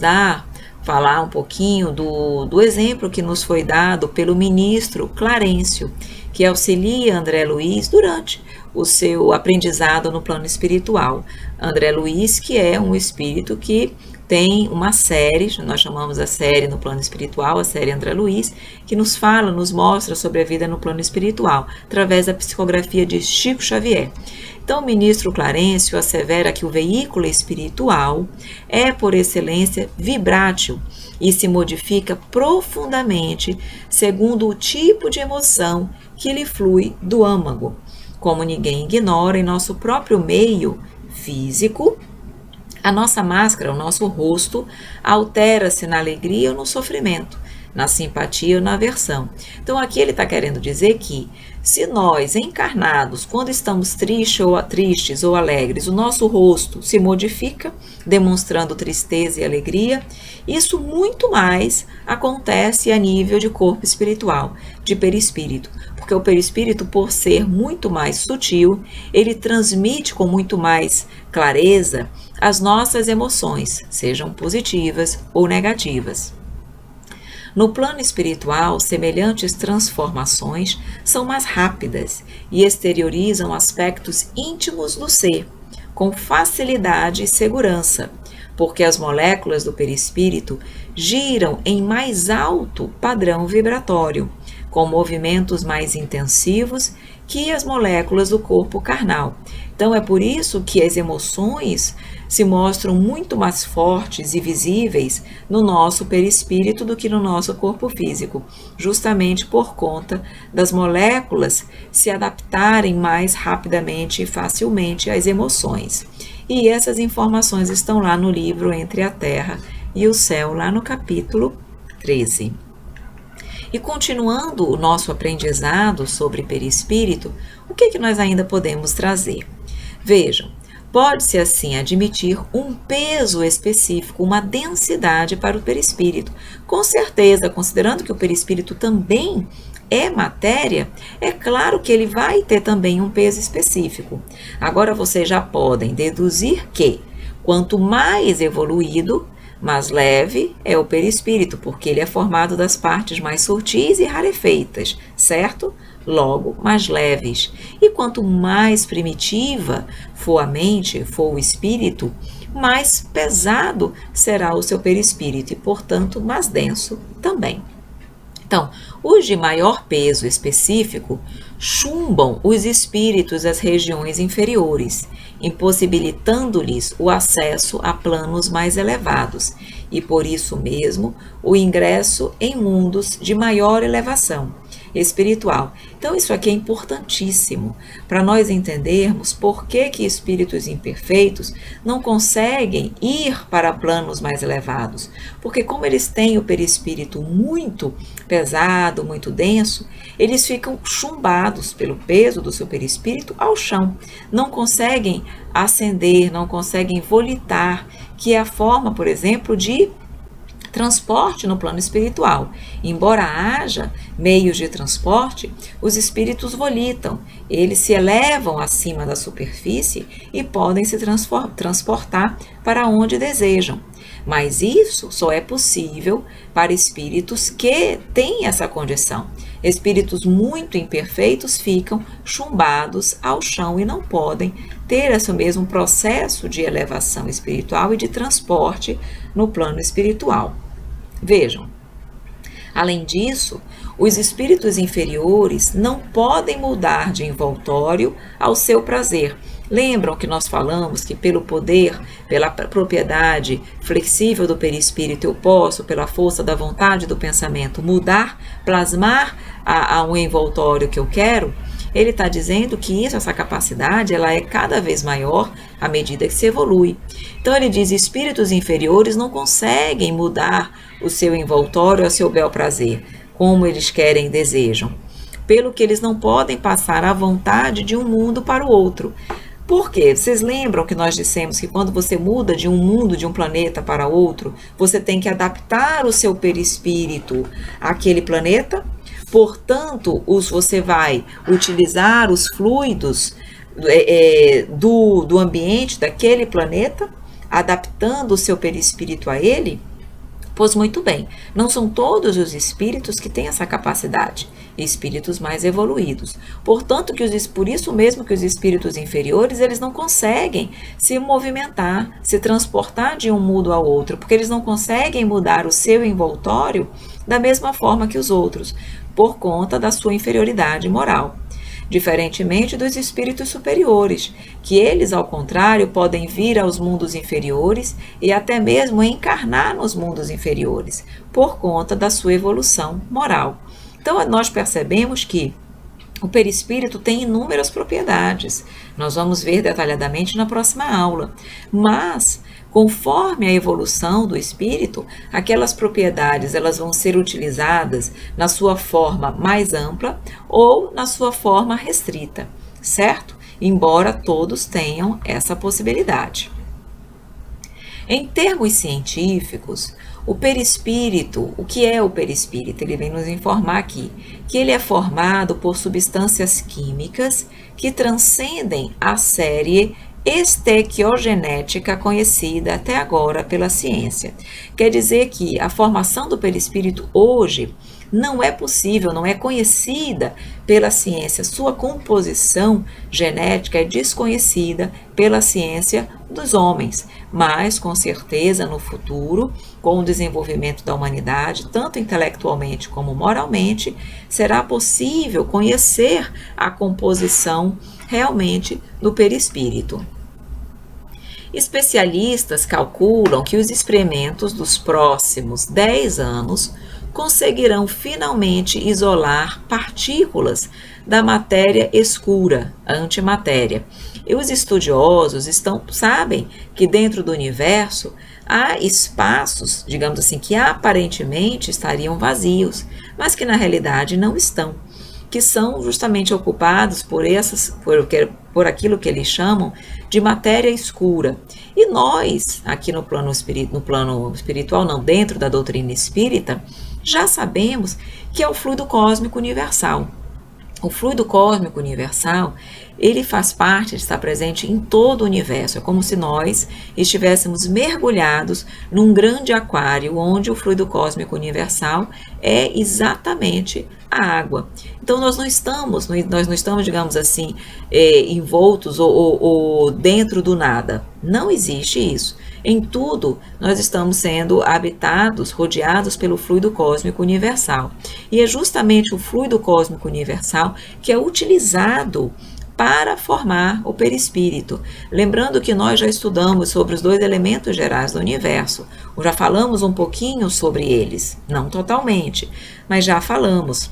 falar um pouquinho do exemplo que nos foi dado pelo ministro Clarencio, que auxilia André Luiz durante o seu aprendizado no plano espiritual. André Luiz, que é um espírito que tem uma série, nós chamamos a série no plano espiritual, a série André Luiz, que nos mostra sobre a vida no plano espiritual, através da psicografia de Chico Xavier. Então, o ministro Clarencio assevera que o veículo espiritual é, por excelência, vibrátil e se modifica profundamente segundo o tipo de emoção que lhe flui do âmago. Como ninguém ignora, em nosso próprio meio físico, a nossa máscara, o nosso rosto, altera-se na alegria ou no sofrimento, na simpatia ou na aversão. Então, aqui ele está querendo dizer que, se nós, encarnados, quando estamos tristes ou alegres, o nosso rosto se modifica, demonstrando tristeza e alegria, isso muito mais acontece a nível de corpo espiritual, de perispírito. Porque o perispírito, por ser muito mais sutil, ele transmite com muito mais clareza as nossas emoções, sejam positivas ou negativas. No plano espiritual, semelhantes transformações são mais rápidas e exteriorizam aspectos íntimos do ser, com facilidade e segurança, porque as moléculas do perispírito giram em mais alto padrão vibratório, com movimentos mais intensivos que as moléculas do corpo carnal. Então, é por isso que as emoções se mostram muito mais fortes e visíveis no nosso perispírito do que no nosso corpo físico, justamente por conta das moléculas se adaptarem mais rapidamente e facilmente às emoções. E essas informações estão lá no livro Entre a Terra e o Céu, lá no capítulo 13. E continuando o nosso aprendizado sobre perispírito, o que nós ainda podemos trazer? Vejam, pode-se assim admitir um peso específico, uma densidade para o perispírito. Com certeza, considerando que o perispírito também é matéria, é claro que ele vai ter também um peso específico. Agora vocês já podem deduzir que, quanto mais evoluído, mais leve é o perispírito, porque ele é formado das partes mais sutis e rarefeitas, certo? Logo, mais leves. E quanto mais primitiva for a mente, for o espírito, mais pesado será o seu perispírito e, portanto, mais denso também. Então, os de maior peso específico chumbam os espíritos às regiões inferiores, impossibilitando-lhes o acesso a planos mais elevados e, por isso mesmo, o ingresso em mundos de maior elevação espiritual. Então, isso aqui é importantíssimo para nós entendermos por que espíritos imperfeitos não conseguem ir para planos mais elevados. Porque como eles têm o perispírito muito pesado, muito denso, eles ficam chumbados pelo peso do seu perispírito ao chão. Não conseguem ascender, não conseguem volitar, que é a forma, por exemplo, de transporte no plano espiritual. Embora haja meios de transporte, os espíritos volitam, eles se elevam acima da superfície e podem se transportar para onde desejam. Mas isso só é possível para espíritos que têm essa condição. Espíritos muito imperfeitos ficam chumbados ao chão e não podem ter esse mesmo processo de elevação espiritual e de transporte no plano espiritual. Vejam, além disso, os espíritos inferiores não podem mudar de envoltório ao seu prazer. Lembram que nós falamos que pelo poder, pela propriedade flexível do perispírito, eu posso, pela força da vontade do pensamento, mudar, plasmar a um envoltório que eu quero? Ele está dizendo que essa capacidade, ela é cada vez maior à medida que se evolui. Então ele diz, espíritos inferiores não conseguem mudar o seu envoltório ao seu bel prazer, como eles querem e desejam, pelo que eles não podem passar a vontade de um mundo para o outro. Por quê? Vocês lembram que nós dissemos que quando você muda de um mundo, de um planeta para outro, você tem que adaptar o seu perispírito àquele planeta? Portanto, você vai utilizar os fluidos do ambiente daquele planeta, adaptando o seu perispírito a ele? Pois muito bem, não são todos os espíritos que têm essa capacidade, espíritos mais evoluídos. Portanto, por isso mesmo que os espíritos inferiores, eles não conseguem se movimentar, se transportar de um mundo ao outro, porque eles não conseguem mudar o seu envoltório da mesma forma que os outros, por conta da sua inferioridade moral. Diferentemente dos espíritos superiores, que eles, ao contrário, podem vir aos mundos inferiores e até mesmo encarnar nos mundos inferiores, por conta da sua evolução moral. Então, nós percebemos que o perispírito tem inúmeras propriedades. Nós vamos ver detalhadamente na próxima aula. Mas, conforme a evolução do espírito, aquelas propriedades elas vão ser utilizadas na sua forma mais ampla ou na sua forma restrita, certo? Embora todos tenham essa possibilidade. Em termos científicos, o perispírito, o que é o perispírito? Ele vem nos informar aqui que ele é formado por substâncias químicas que transcendem a série estequiogenética conhecida até agora pela ciência. Quer dizer que a formação do perispírito hoje não é possível, não é conhecida pela ciência. Sua composição genética é desconhecida pela ciência dos homens, mas com certeza no futuro, com o desenvolvimento da humanidade, tanto intelectualmente como moralmente, será possível conhecer a composição realmente do perispírito. Especialistas calculam que os experimentos dos próximos 10 anos conseguirão finalmente isolar partículas da matéria escura, a antimatéria. E os estudiosos sabem que dentro do universo há espaços, digamos assim, que aparentemente estariam vazios, mas que na realidade não estão, que são justamente ocupados por aquilo que eles chamam de matéria escura. E nós, aqui no plano espiritual, não, dentro da doutrina espírita, já sabemos que é o fluido cósmico universal. O fluido cósmico universal, ele faz parte, ele está presente em todo o universo. É como se nós estivéssemos mergulhados num grande aquário, onde o fluido cósmico universal é exatamente a água. Então, nós não estamos, digamos assim, envoltos ou dentro do nada. Não existe isso. Em tudo, nós estamos sendo habitados, rodeados pelo fluido cósmico universal. E é justamente o fluido cósmico universal que é utilizado para formar o perispírito. Lembrando que nós já estudamos sobre os 2 elementos gerais do universo. Já falamos um pouquinho sobre eles, não totalmente, mas já falamos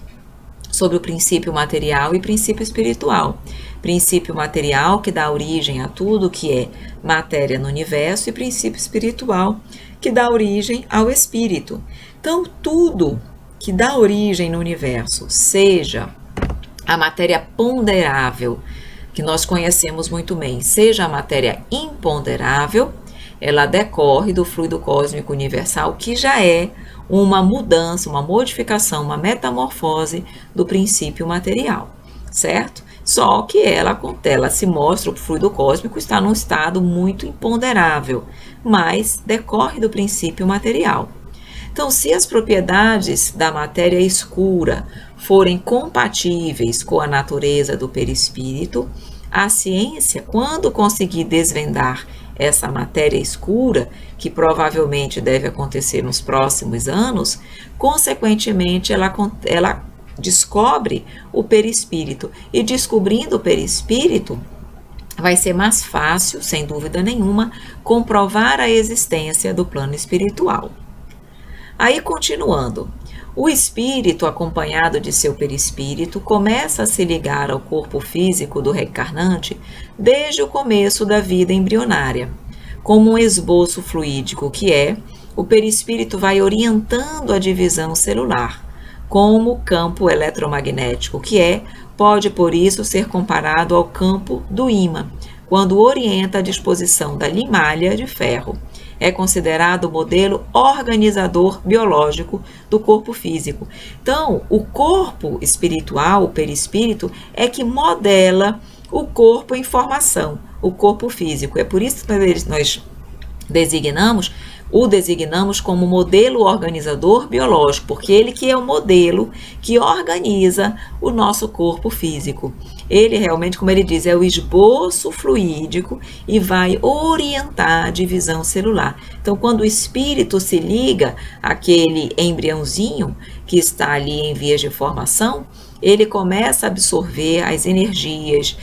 sobre o princípio material e princípio espiritual. Princípio material que dá origem a tudo que é matéria no universo e princípio espiritual que dá origem ao espírito. Então, tudo que dá origem no universo, seja a matéria ponderável, que nós conhecemos muito bem, seja a matéria imponderável, ela decorre do fluido cósmico universal, que já é uma mudança, uma modificação, uma metamorfose do princípio material, certo? Só que ela se mostra, o fluido cósmico está num estado muito imponderável, mas decorre do princípio material. Então, se as propriedades da matéria escura forem compatíveis com a natureza do perispírito, a ciência, quando conseguir desvendar essa matéria escura, que provavelmente deve acontecer nos próximos anos, consequentemente ela descobre o perispírito. E descobrindo o perispírito, vai ser mais fácil, sem dúvida nenhuma, comprovar a existência do plano espiritual. Aí, continuando, o espírito, acompanhado de seu perispírito, começa a se ligar ao corpo físico do reencarnante desde o começo da vida embrionária. Como um esboço fluídico que é, o perispírito vai orientando a divisão celular. Como o campo eletromagnético que é, pode por isso ser comparado ao campo do ímã, quando orienta a disposição da limalha de ferro. É considerado o modelo organizador biológico do corpo físico. Então, o corpo espiritual, o perispírito, é que modela o corpo em formação, o corpo físico. É por isso que nós designamos como modelo organizador biológico, porque ele que é o modelo que organiza o nosso corpo físico. Ele realmente, como ele diz, é o esboço fluídico e vai orientar a divisão celular. Então, quando o espírito se liga àquele embriãozinho que está ali em vias de formação, ele começa a absorver as energias,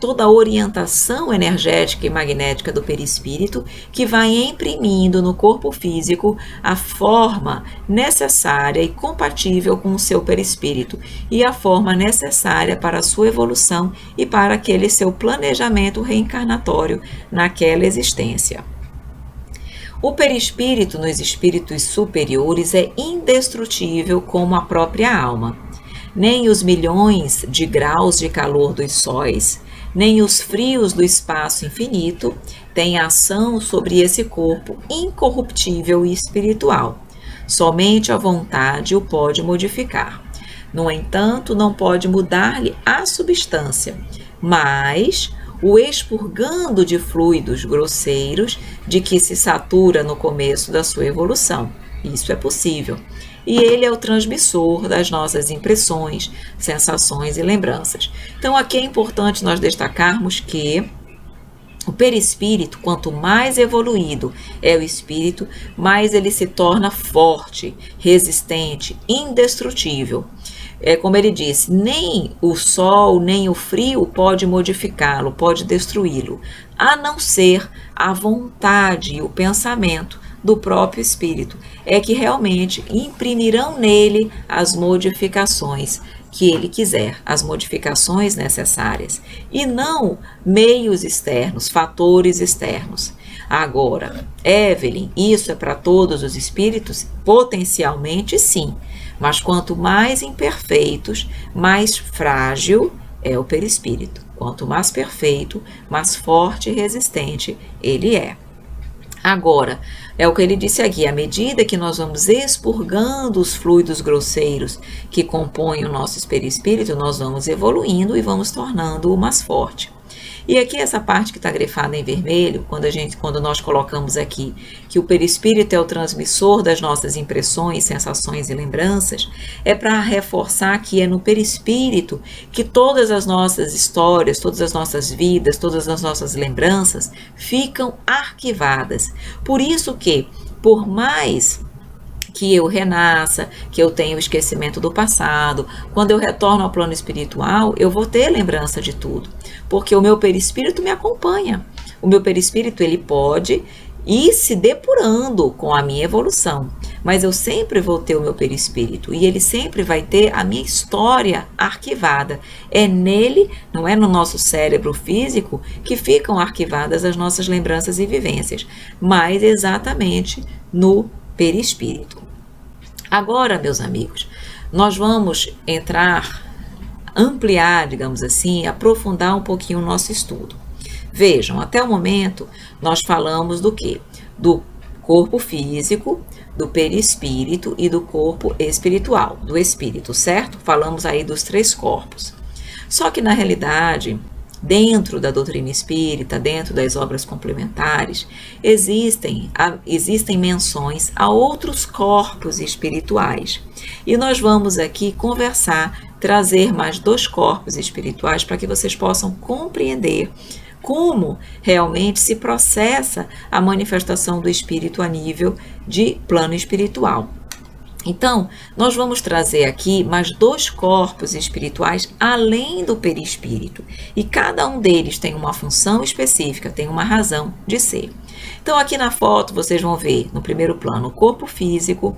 toda a orientação energética e magnética do perispírito, que vai imprimindo no corpo físico a forma necessária e compatível com o seu perispírito, e a forma necessária para a sua evolução e para aquele seu planejamento reencarnatório naquela existência. O perispírito nos espíritos superiores é indestrutível como a própria alma. Nem os milhões de graus de calor dos sóis, nem os frios do espaço infinito têm ação sobre esse corpo incorruptível e espiritual. Somente a vontade o pode modificar. No entanto, não pode mudar-lhe a substância, mas o expurgando de fluidos grosseiros de que se satura no começo da sua evolução. Isso é possível. E ele é o transmissor das nossas impressões, sensações e lembranças. Então, aqui é importante nós destacarmos que o perispírito, quanto mais evoluído é o espírito, mais ele se torna forte, resistente, indestrutível. Como ele disse, nem o sol, nem o frio pode modificá-lo, pode destruí-lo, a não ser a vontade e o pensamento do próprio espírito, é que realmente imprimirão nele as modificações que ele quiser, as modificações necessárias, e não meios externos, fatores externos. Agora, Evelyn, isso é para todos os espíritos? Potencialmente sim, mas quanto mais imperfeitos, mais frágil é o perispírito. Quanto mais perfeito, mais forte e resistente ele é. Agora, é o que ele disse aqui, à medida que nós vamos expurgando os fluidos grosseiros que compõem o nosso perispírito, nós vamos evoluindo e vamos tornando-o mais forte. E aqui essa parte que está grifada em vermelho, quando nós colocamos aqui que o perispírito é o transmissor das nossas impressões, sensações e lembranças, é para reforçar que é no perispírito que todas as nossas histórias, todas as nossas vidas, todas as nossas lembranças ficam arquivadas. Por isso que, por mais que eu renasça, que eu tenha o esquecimento do passado, quando eu retorno ao plano espiritual, eu vou ter lembrança de tudo, porque o meu perispírito me acompanha. O meu perispírito, ele pode ir se depurando com a minha evolução, mas eu sempre vou ter o meu perispírito e ele sempre vai ter a minha história arquivada. É nele, não é no nosso cérebro físico, que ficam arquivadas as nossas lembranças e vivências, mas exatamente no perispírito. Agora, meus amigos, nós vamos ampliar, digamos assim, aprofundar um pouquinho o nosso estudo. Vejam, até o momento nós falamos do quê? Do corpo físico, do perispírito e do corpo espiritual, do espírito, certo? Falamos aí dos 3 corpos. Só que na realidade, dentro da doutrina espírita, dentro das obras complementares, existem menções a outros corpos espirituais. E nós vamos aqui conversar, trazer mais 2 corpos espirituais para que vocês possam compreender como realmente se processa a manifestação do espírito a nível de plano espiritual. Então, nós vamos trazer aqui mais 2 corpos espirituais além do perispírito. E cada um deles tem uma função específica, tem uma razão de ser. Então, aqui na foto, vocês vão ver, no primeiro plano, o corpo físico.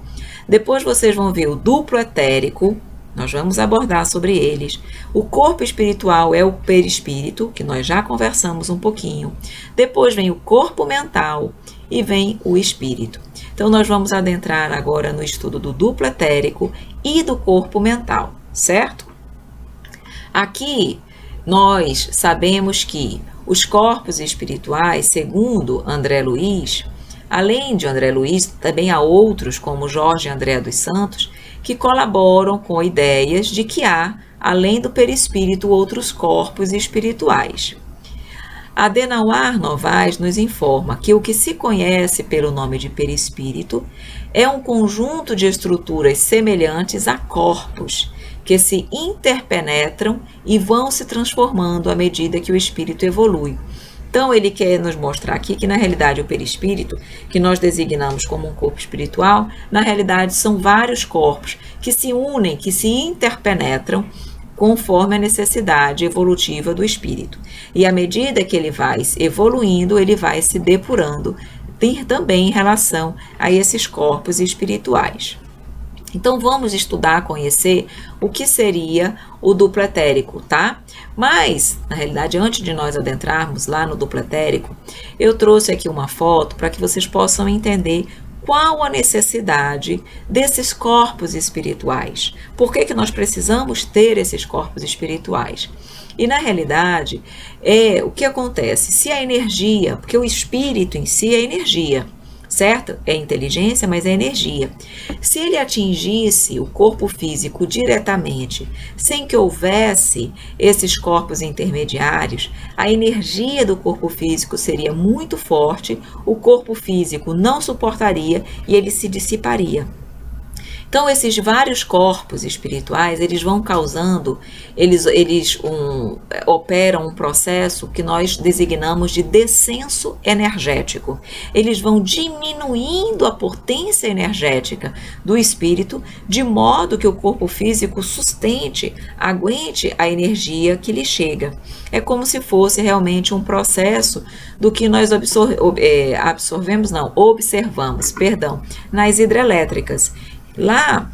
Depois, vocês vão ver o duplo etérico. Nós vamos abordar sobre eles. O corpo espiritual é o perispírito, que nós já conversamos um pouquinho. Depois vem o corpo mental e vem o espírito. Então, nós vamos adentrar agora no estudo do duplo etérico e do corpo mental, certo? Aqui, nós sabemos que os corpos espirituais, segundo André Luiz, além de André Luiz, também há outros, como Jorge André dos Santos, que colaboram com ideias de que há, além do perispírito, outros corpos espirituais. Adenauer Novaes nos informa que o que se conhece pelo nome de perispírito é um conjunto de estruturas semelhantes a corpos, que se interpenetram e vão se transformando à medida que o espírito evolui. Então, ele quer nos mostrar aqui que, na realidade, o perispírito, que nós designamos como um corpo espiritual, na realidade são vários corpos que se unem, que se interpenetram, conforme a necessidade evolutiva do espírito. E à medida que ele vai evoluindo, ele vai se depurando, ter também em relação a esses corpos espirituais. Então, vamos estudar, conhecer o que seria o duplo etérico, tá? Mas, na realidade, antes de nós adentrarmos lá no duplo etérico, eu trouxe aqui uma foto para que vocês possam entender qual a necessidade desses corpos espirituais. Por que nós precisamos ter esses corpos espirituais? E, na realidade, o que acontece? Se a energia, porque o espírito em si é energia, certo? É inteligência, mas é energia. Se ele atingisse o corpo físico diretamente, sem que houvesse esses corpos intermediários, a energia do corpo físico seria muito forte, o corpo físico não suportaria e ele se dissiparia. Então, esses vários corpos espirituais, eles vão causando, eles operam um processo que nós designamos de descenso energético. Eles vão diminuindo a potência energética do espírito, de modo que o corpo físico sustente, aguente a energia que lhe chega. É como se fosse realmente um processo do que nós observamos nas hidrelétricas. Lá,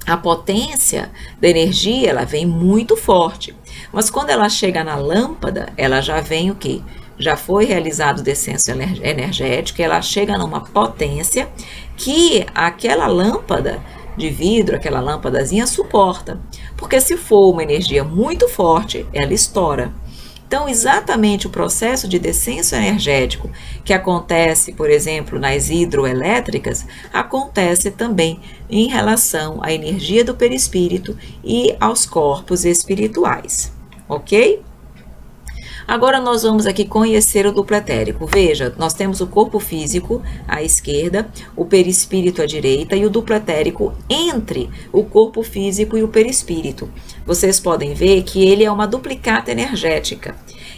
a potência da energia, ela vem muito forte. Mas quando ela chega na lâmpada, ela já vem o quê? Já foi realizado o descenso energético, ela chega numa potência que aquela lâmpada de vidro, aquela lâmpadazinha suporta. Porque se for uma energia muito forte, ela estoura. Então, exatamente o processo de descenso energético que acontece, por exemplo, nas hidroelétricas, acontece também em relação à energia do perispírito e aos corpos espirituais, ok? Agora nós vamos aqui conhecer o duplo etérico. Veja, nós temos o corpo físico à esquerda, o perispírito à direita e o duplo etérico entre o corpo físico e o perispírito. Vocês podem ver que ele é uma duplicata energética.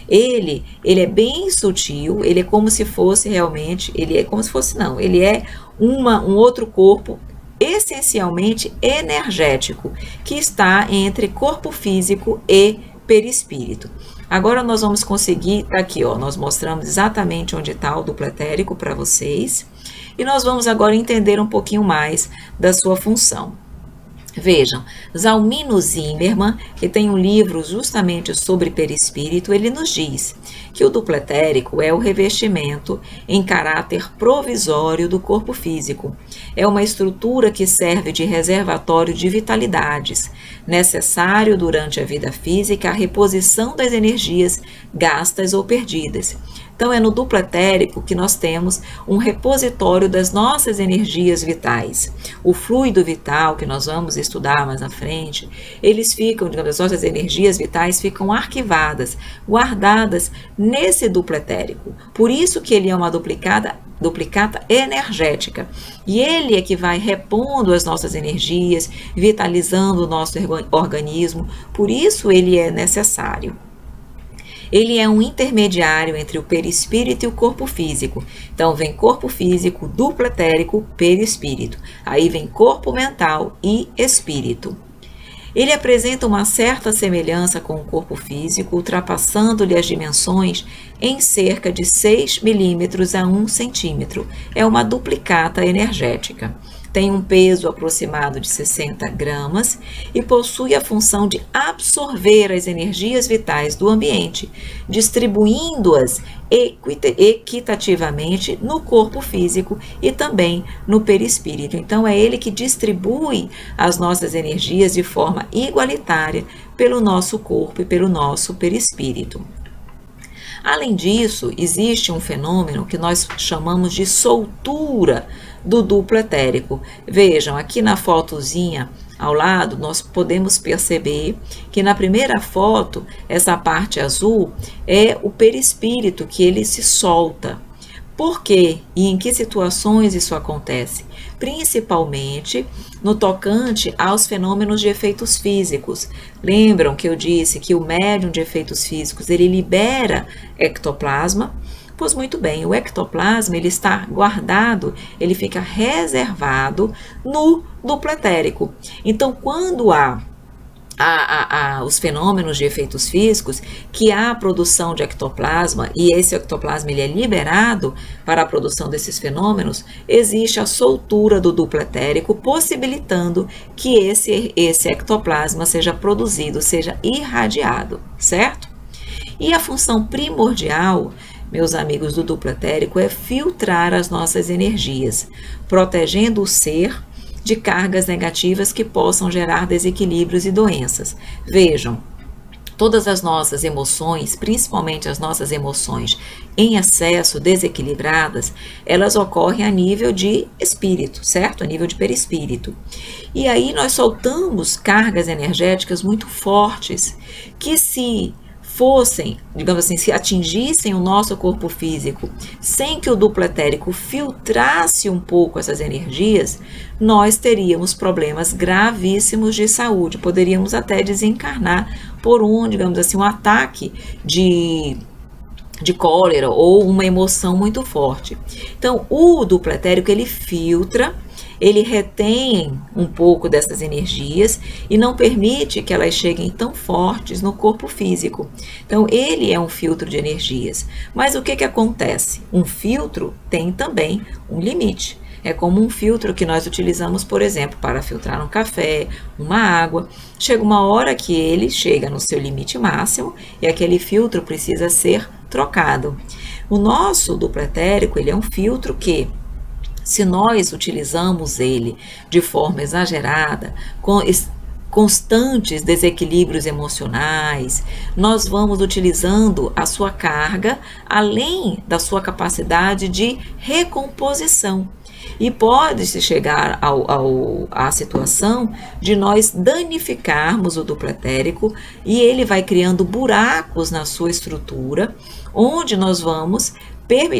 Ele é bem sutil, ele é como se fosse realmente, ele é um outro corpo essencialmente energético, que está entre corpo físico e perispírito. Agora nós vamos conseguir, aqui ó, nós mostramos exatamente onde está o duplo etérico para vocês, e nós vamos agora entender um pouquinho mais da sua função. Vejam, Zalmino Zimmermann, que tem um livro justamente sobre perispírito, ele nos diz que o duplo etérico é o revestimento em caráter provisório do corpo físico. É uma estrutura que serve de reservatório de vitalidades, necessário durante a vida física a reposição das energias gastas ou perdidas. Então é no duplo etérico que nós temos um repositório das nossas energias vitais. O fluido vital, que nós vamos estudar mais à frente, eles ficam, digamos, as nossas energias vitais ficam arquivadas, guardadas nesse duplo etérico. Por isso que ele é uma duplicata energética. E ele é que vai repondo as nossas energias, vitalizando o nosso organismo. Por isso ele é necessário. Ele é um intermediário entre o perispírito e o corpo físico. Então vem corpo físico, duplo etérico, perispírito. Aí vem corpo mental e espírito. Ele apresenta uma certa semelhança com o corpo físico, ultrapassando-lhe as dimensões em cerca de 6 milímetros a 1 centímetro. É uma duplicata energética. Tem um peso aproximado de 60 gramas e possui a função de absorver as energias vitais do ambiente, distribuindo-as equitativamente no corpo físico e também no perispírito. Então, é ele que distribui as nossas energias de forma igualitária pelo nosso corpo e pelo nosso perispírito. Além disso, existe um fenômeno que nós chamamos de soltura do duplo etérico. Vejam, aqui na fotozinha ao lado, nós podemos perceber que na primeira foto, essa parte azul é o perispírito que ele se solta. Por quê? E em que situações isso acontece? Principalmente no tocante aos fenômenos de efeitos físicos. Lembram que eu disse que o médium de efeitos físicos, ele libera ectoplasma? Pois muito bem, o ectoplasma ele está guardado, ele fica reservado no duplo etérico. Então, quando há os fenômenos de efeitos físicos, que há a produção de ectoplasma e esse ectoplasma ele é liberado para a produção desses fenômenos, existe a soltura do duplo etérico, possibilitando que esse ectoplasma seja produzido, seja irradiado, certo? E a função primordial, meus amigos, do duplo etérico é filtrar as nossas energias, protegendo o ser de cargas negativas que possam gerar desequilíbrios e doenças. Vejam, todas as nossas emoções, principalmente as nossas emoções em excesso, desequilibradas, elas ocorrem a nível de espírito, certo? A nível de perispírito. E aí nós soltamos cargas energéticas muito fortes, que se fossem, digamos assim, se atingissem o nosso corpo físico sem que o duplo etérico filtrasse um pouco essas energias, nós teríamos problemas gravíssimos de saúde, poderíamos até desencarnar por digamos assim, um ataque de cólera ou uma emoção muito forte. Então, o duplo etérico, ele filtra, ele retém um pouco dessas energias e não permite que elas cheguem tão fortes no corpo físico. Então, ele é um filtro de energias. Mas o que acontece? Um filtro tem também um limite. É como um filtro que nós utilizamos, por exemplo, para filtrar um café, uma água. Chega uma hora que ele chega no seu limite máximo e aquele filtro precisa ser trocado. O nosso duplo etérico, ele é um filtro que, se nós utilizamos ele de forma exagerada, com constantes desequilíbrios emocionais, nós vamos utilizando a sua carga além da sua capacidade de recomposição. E pode-se chegar à situação de nós danificarmos o duplo etérico e ele vai criando buracos na sua estrutura, onde nós vamos,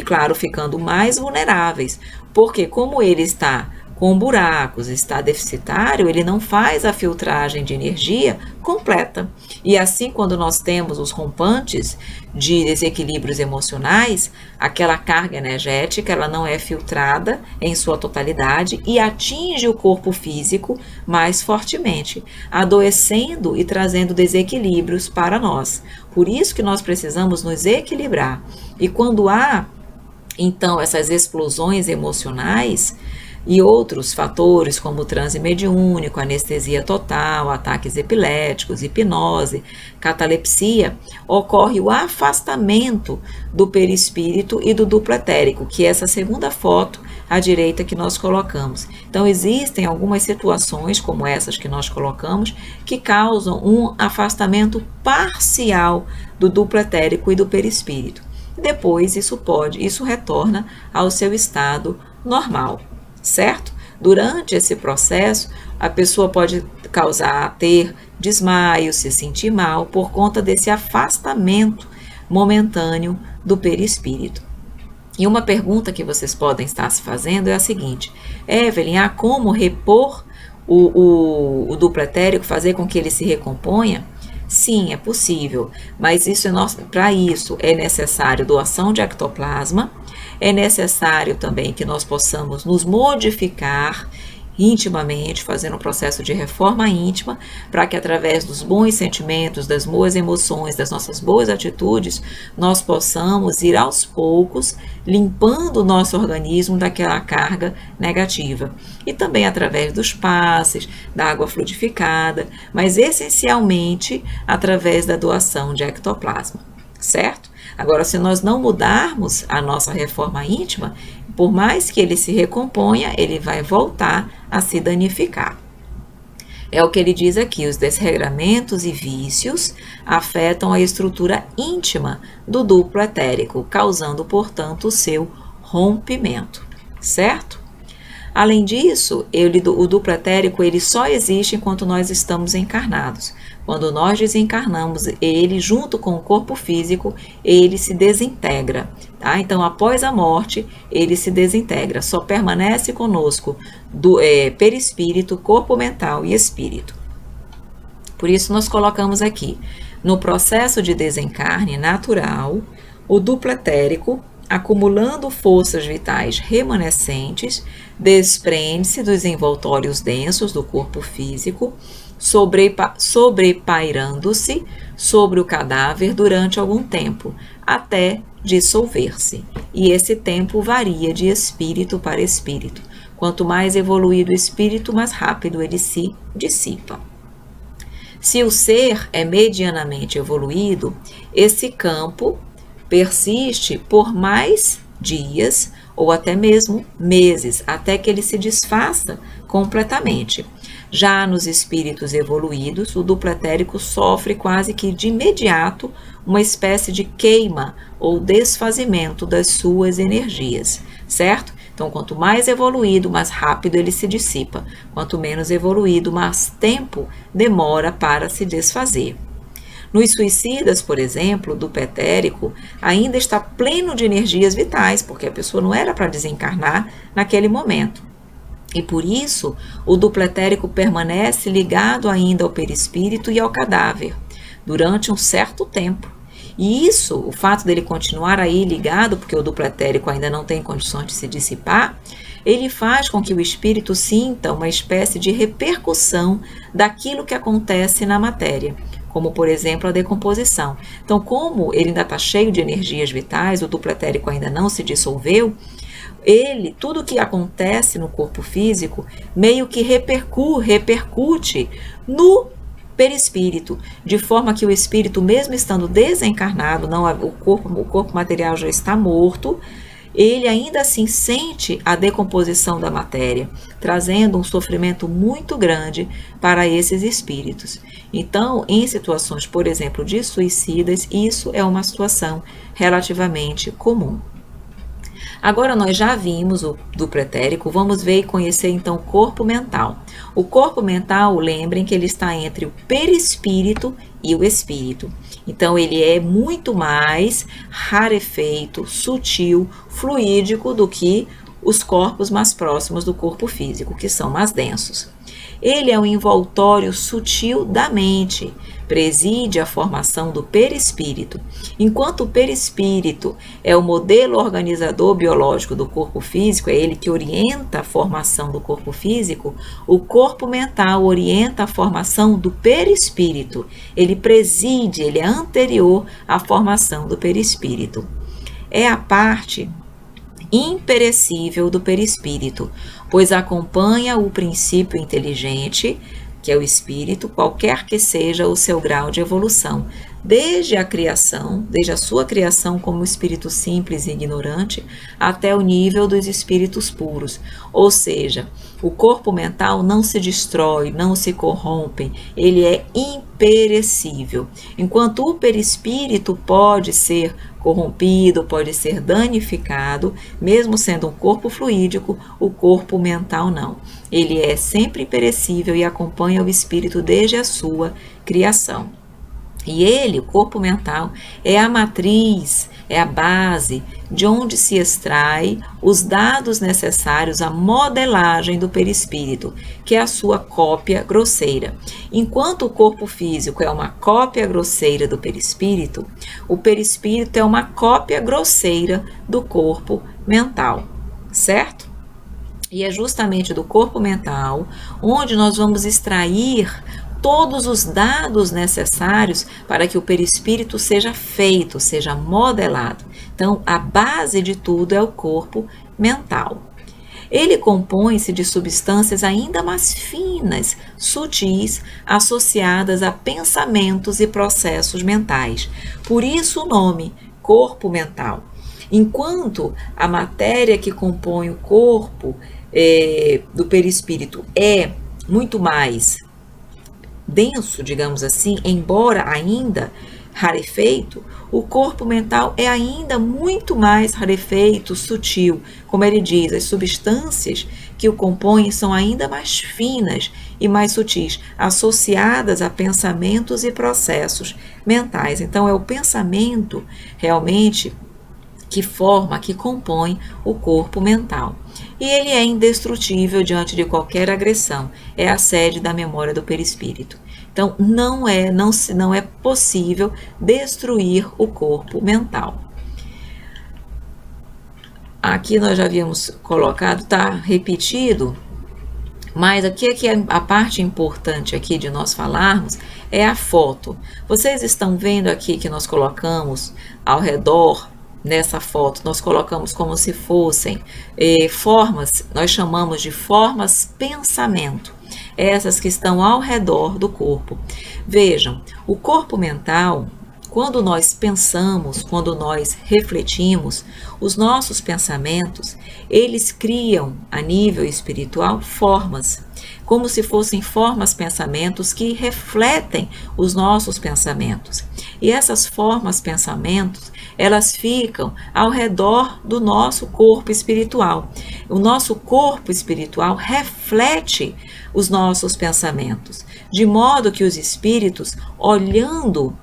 claro, ficando mais vulneráveis, porque como ele está com buracos, está deficitário, ele não faz a filtragem de energia completa. E assim, quando nós temos os rompantes de desequilíbrios emocionais, aquela carga energética ela não é filtrada em sua totalidade e atinge o corpo físico mais fortemente, adoecendo e trazendo desequilíbrios para nós. Por isso que nós precisamos nos equilibrar. E quando há, então, essas explosões emocionais, e outros fatores como transe mediúnico, anestesia total, ataques epiléticos, hipnose, catalepsia, ocorre o afastamento do perispírito e do duplo etérico, que é essa segunda foto à direita que nós colocamos. Então existem algumas situações como essas que nós colocamos que causam um afastamento parcial do duplo etérico e do perispírito. e depois isso retorna ao seu estado normal, certo? Durante esse processo, a pessoa pode ter desmaio, se sentir mal por conta desse afastamento momentâneo do perispírito. E uma pergunta que vocês podem estar se fazendo é a seguinte: Evelyn, há como repor o duplo etérico, fazer com que ele se recomponha? Sim, é possível, mas para isso é necessário doação de ectoplasma, é necessário também que nós possamos nos modificar intimamente, fazendo um processo de reforma íntima, para que através dos bons sentimentos, das boas emoções, das nossas boas atitudes, nós possamos ir aos poucos limpando o nosso organismo daquela carga negativa. E também através dos passes, da água fluidificada, mas essencialmente através da doação de ectoplasma, certo? Agora, se nós não mudarmos a nossa reforma íntima, por mais que ele se recomponha, ele vai voltar a se danificar. É o que ele diz aqui: os desregramentos e vícios afetam a estrutura íntima do duplo etérico, causando, portanto, o seu rompimento, certo? Além disso, o duplo etérico ele só existe enquanto nós estamos encarnados. Quando nós desencarnamos, ele, junto com o corpo físico, ele se desintegra. Tá? Então, após a morte, ele se desintegra. Só permanece conosco do perispírito, corpo mental e espírito. Por isso, nós colocamos aqui, no processo de desencarne natural, o duplo etérico, acumulando forças vitais remanescentes, desprende-se dos envoltórios densos do corpo físico, sobrepairando-se sobre o cadáver durante algum tempo, até dissolver-se. E esse tempo varia de espírito para espírito. Quanto mais evoluído o espírito, mais rápido ele se dissipa. Se o ser é medianamente evoluído, esse campo persiste por mais dias ou até mesmo meses, até que ele se desfaça completamente. Já nos espíritos evoluídos, o duplo etérico sofre quase que de imediato uma espécie de queima ou desfazimento das suas energias, certo? Então, quanto mais evoluído, mais rápido ele se dissipa. Quanto menos evoluído, mais tempo demora para se desfazer. Nos suicidas, por exemplo, do etérico, ainda está pleno de energias vitais, porque a pessoa não era para desencarnar naquele momento. E por isso, o duplo etérico permanece ligado ainda ao perispírito e ao cadáver, durante um certo tempo. E isso, o fato dele continuar aí ligado, porque o duplo etérico ainda não tem condições de se dissipar, ele faz com que o espírito sinta uma espécie de repercussão daquilo que acontece na matéria, como, por exemplo, a decomposição. Então, como ele ainda está cheio de energias vitais, o duplo etérico ainda não se dissolveu, tudo que acontece no corpo físico meio que repercute no perispírito, de forma que o espírito, mesmo estando desencarnado, o corpo material já está morto, ele ainda assim sente a decomposição da matéria, trazendo um sofrimento muito grande para esses espíritos. Então, em situações, por exemplo, de suicidas, isso é uma situação relativamente comum. Agora nós já vimos o duplo etérico, vamos ver e conhecer então o corpo mental. O corpo mental, lembrem que ele está entre o perispírito e o espírito. Então ele é muito mais rarefeito, sutil, fluídico do que os corpos mais próximos do corpo físico, que são mais densos. Ele é um envoltório sutil da mente, preside a formação do perispírito. Enquanto o perispírito é o modelo organizador biológico do corpo físico, é ele que orienta a formação do corpo físico, o corpo mental orienta a formação do perispírito. Ele preside, ele é anterior à formação do perispírito. É a parte imperecível do perispírito, pois acompanha o princípio inteligente, que é o espírito, qualquer que seja o seu grau de evolução, desde a criação, desde a sua criação como espírito simples e ignorante, até o nível dos espíritos puros. Ou seja, o corpo mental não se destrói, não se corrompe, ele é imperecível. Enquanto o perispírito pode ser corrompido, pode ser danificado, mesmo sendo um corpo fluídico, o corpo mental não. Ele é sempre imperecível e acompanha o espírito desde a sua criação. E ele, o corpo mental, é a matriz, é a base de onde se extrai os dados necessários à modelagem do perispírito, que é a sua cópia grosseira. Enquanto o corpo físico é uma cópia grosseira do perispírito, o perispírito é uma cópia grosseira do corpo mental, certo? E é justamente do corpo mental onde nós vamos extrair todos os dados necessários para que o perispírito seja feito, seja modelado. Então, a base de tudo é o corpo mental. Ele compõe-se de substâncias ainda mais finas, sutis, associadas a pensamentos e processos mentais. Por isso o nome, corpo mental. Enquanto a matéria que compõe o corpo do perispírito é muito mais denso, digamos assim, embora ainda rarefeito, o corpo mental é ainda muito mais rarefeito, sutil. Como ele diz, as substâncias que o compõem são ainda mais finas e mais sutis, associadas a pensamentos e processos mentais. Então, é o pensamento realmente que compõe o corpo mental. E ele é indestrutível diante de qualquer agressão, é a sede da memória do perispírito. Então, não é possível destruir o corpo mental. Aqui nós já havíamos colocado, está repetido, mas aqui é que a parte importante aqui de nós falarmos é a foto. Vocês estão vendo aqui que nós colocamos ao redor. Nessa foto, nós colocamos como se fossem formas, nós chamamos de formas pensamento, essas que estão ao redor do corpo. Vejam, o corpo mental, quando nós pensamos, quando nós refletimos, os nossos pensamentos, eles criam a nível espiritual formas, como se fossem formas pensamentos que refletem os nossos pensamentos. E essas formas pensamentos, elas ficam ao redor do nosso corpo espiritual. O nosso corpo espiritual reflete os nossos pensamentos, de modo que os espíritos, olhando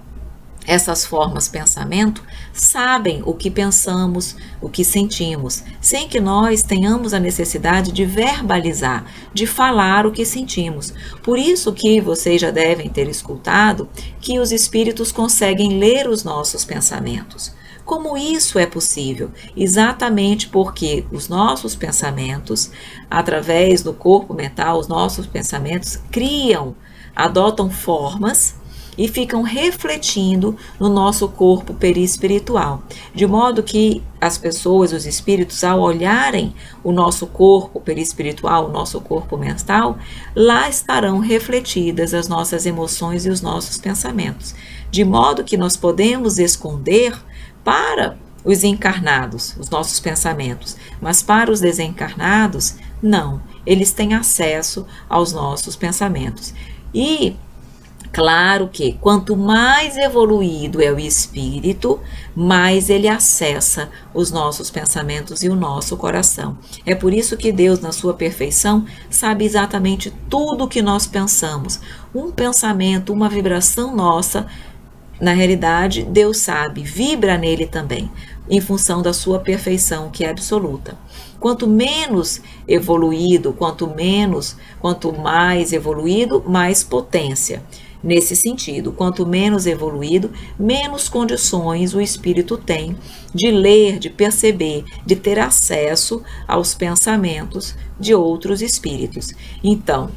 essas formas pensamento, sabem o que pensamos, o que sentimos, sem que nós tenhamos a necessidade de verbalizar, de falar o que sentimos. Por isso que vocês já devem ter escutado que os espíritos conseguem ler os nossos pensamentos. Como isso é possível? Exatamente porque os nossos pensamentos, através do corpo mental, os nossos pensamentos adotam formas e ficam refletindo no nosso corpo perispiritual. De modo que as pessoas, os espíritos, ao olharem o nosso corpo perispiritual, o nosso corpo mental, lá estarão refletidas as nossas emoções e os nossos pensamentos. De modo que nós podemos esconder para os encarnados os nossos pensamentos, mas para os desencarnados, não. Eles têm acesso aos nossos pensamentos. E claro que quanto mais evoluído é o espírito, mais ele acessa os nossos pensamentos e o nosso coração. É por isso que Deus, na sua perfeição, sabe exatamente tudo o que nós pensamos. Um pensamento, uma vibração nossa, na realidade, Deus sabe, vibra nele também, em função da sua perfeição, que é absoluta. Quanto menos evoluído, quanto mais evoluído, mais potência. Nesse sentido, quanto menos evoluído, menos condições o espírito tem de ler, de perceber, de ter acesso aos pensamentos de outros espíritos. Então,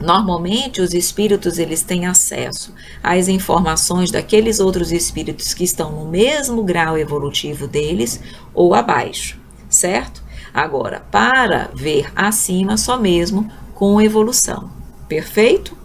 normalmente os espíritos eles têm acesso às informações daqueles outros espíritos que estão no mesmo grau evolutivo deles ou abaixo, certo? Agora, para ver acima, só mesmo com evolução. Perfeito?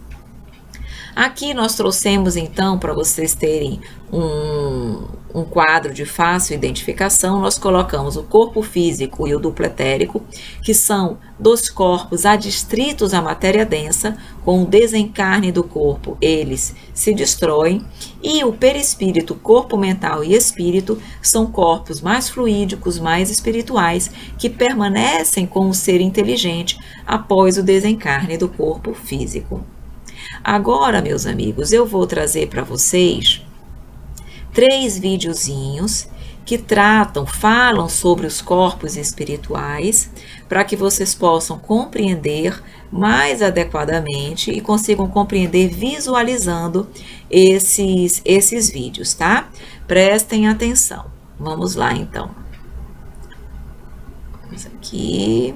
Aqui nós trouxemos então, para vocês terem um quadro de fácil identificação, nós colocamos o corpo físico e o duplo etérico, que são dos corpos adstritos à matéria densa. Com o desencarne do corpo, eles se destroem, e o perispírito, corpo mental e espírito, são corpos mais fluídicos, mais espirituais, que permanecem com o ser inteligente após o desencarne do corpo físico. Agora, meus amigos, eu vou trazer para vocês 3 videozinhos que falam sobre os corpos espirituais, para que vocês possam compreender mais adequadamente e consigam compreender visualizando esses vídeos, tá? Prestem atenção. Vamos lá, então. Vamos aqui.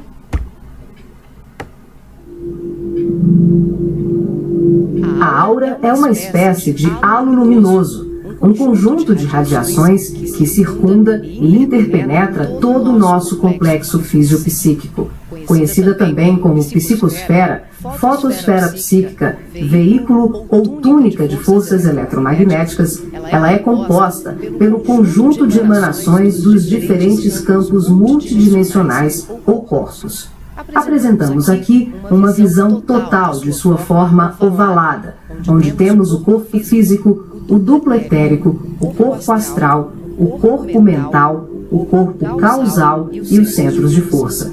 A aura é uma espécie de halo luminoso, um conjunto de radiações que circunda e interpenetra todo o nosso complexo fisiopsíquico. Conhecida também como psicosfera, fotosfera psíquica, veículo ou túnica de forças eletromagnéticas, ela é composta pelo conjunto de emanações dos diferentes campos multidimensionais ou corpos. Apresentamos aqui uma visão total de sua forma ovalada, onde temos o corpo físico, o duplo etérico, o corpo astral, o corpo mental, o corpo causal e os centros de força.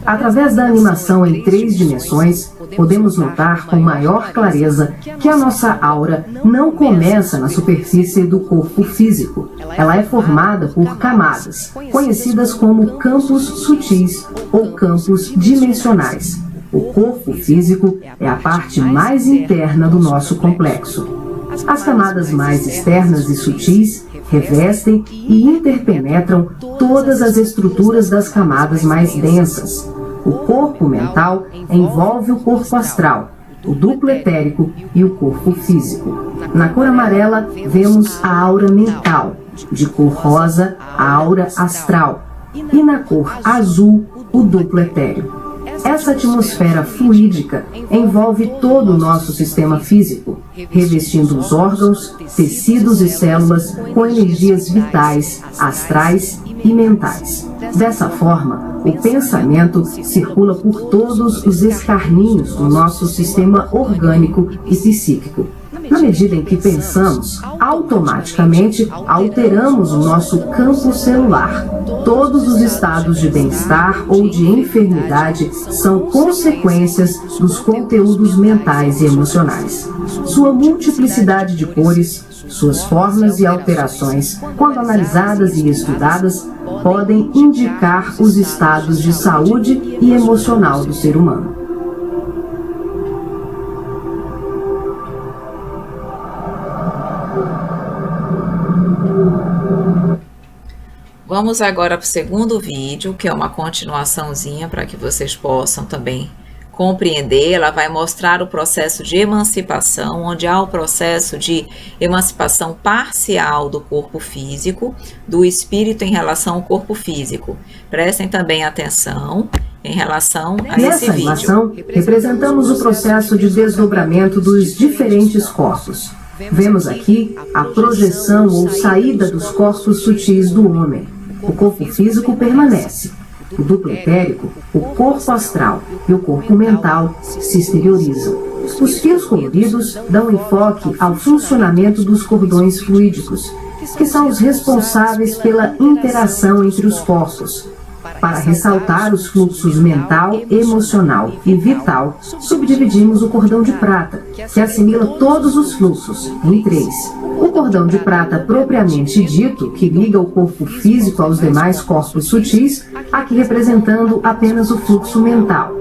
Através da animação em 3 dimensões, podemos notar com maior clareza que a nossa aura não começa na superfície do corpo físico. Ela é formada por camadas, conhecidas como campos sutis ou campos dimensionais. O corpo físico é a parte mais interna do nosso complexo. As camadas mais externas e sutis revestem e interpenetram todas as estruturas das camadas mais densas. O corpo mental envolve o corpo astral, o duplo etérico e o corpo físico. Na cor amarela, vemos a aura mental, de cor rosa, a aura astral, e na cor azul, o duplo etéreo. Essa atmosfera fluídica envolve todo o nosso sistema físico, revestindo os órgãos, tecidos e células com energias vitais, astrais e mentais. Dessa forma, o pensamento circula por todos os escarninhos do nosso sistema orgânico e psíquico. Na medida em que pensamos, automaticamente alteramos o nosso campo celular. Todos os estados de bem-estar ou de enfermidade são consequências dos conteúdos mentais e emocionais. Sua multiplicidade de cores, suas formas e alterações, quando analisadas e estudadas, podem indicar os estados de saúde e emocional do ser humano. Vamos agora para o segundo vídeo, que é uma continuaçãozinha para que vocês possam também compreender. Ela vai mostrar o processo de emancipação, onde há o processo de emancipação parcial do corpo físico, do espírito em relação ao corpo físico. Prestem também atenção em relação a esse vídeo. Nessa animação, representamos o processo de desdobramento dos diferentes corpos. Vemos aqui a projeção ou saída dos corpos sutis do homem. O corpo físico permanece. O duplo etérico, o corpo astral e o corpo mental se exteriorizam. Os fios coloridos dão enfoque ao funcionamento dos cordões fluídicos, que são os responsáveis pela interação entre os corpos. Para ressaltar os fluxos mental, emocional e vital, subdividimos o cordão de prata, que assimila todos os fluxos, em 3. O cordão de prata propriamente dito, que liga o corpo físico aos demais corpos sutis, aqui representando apenas o fluxo mental.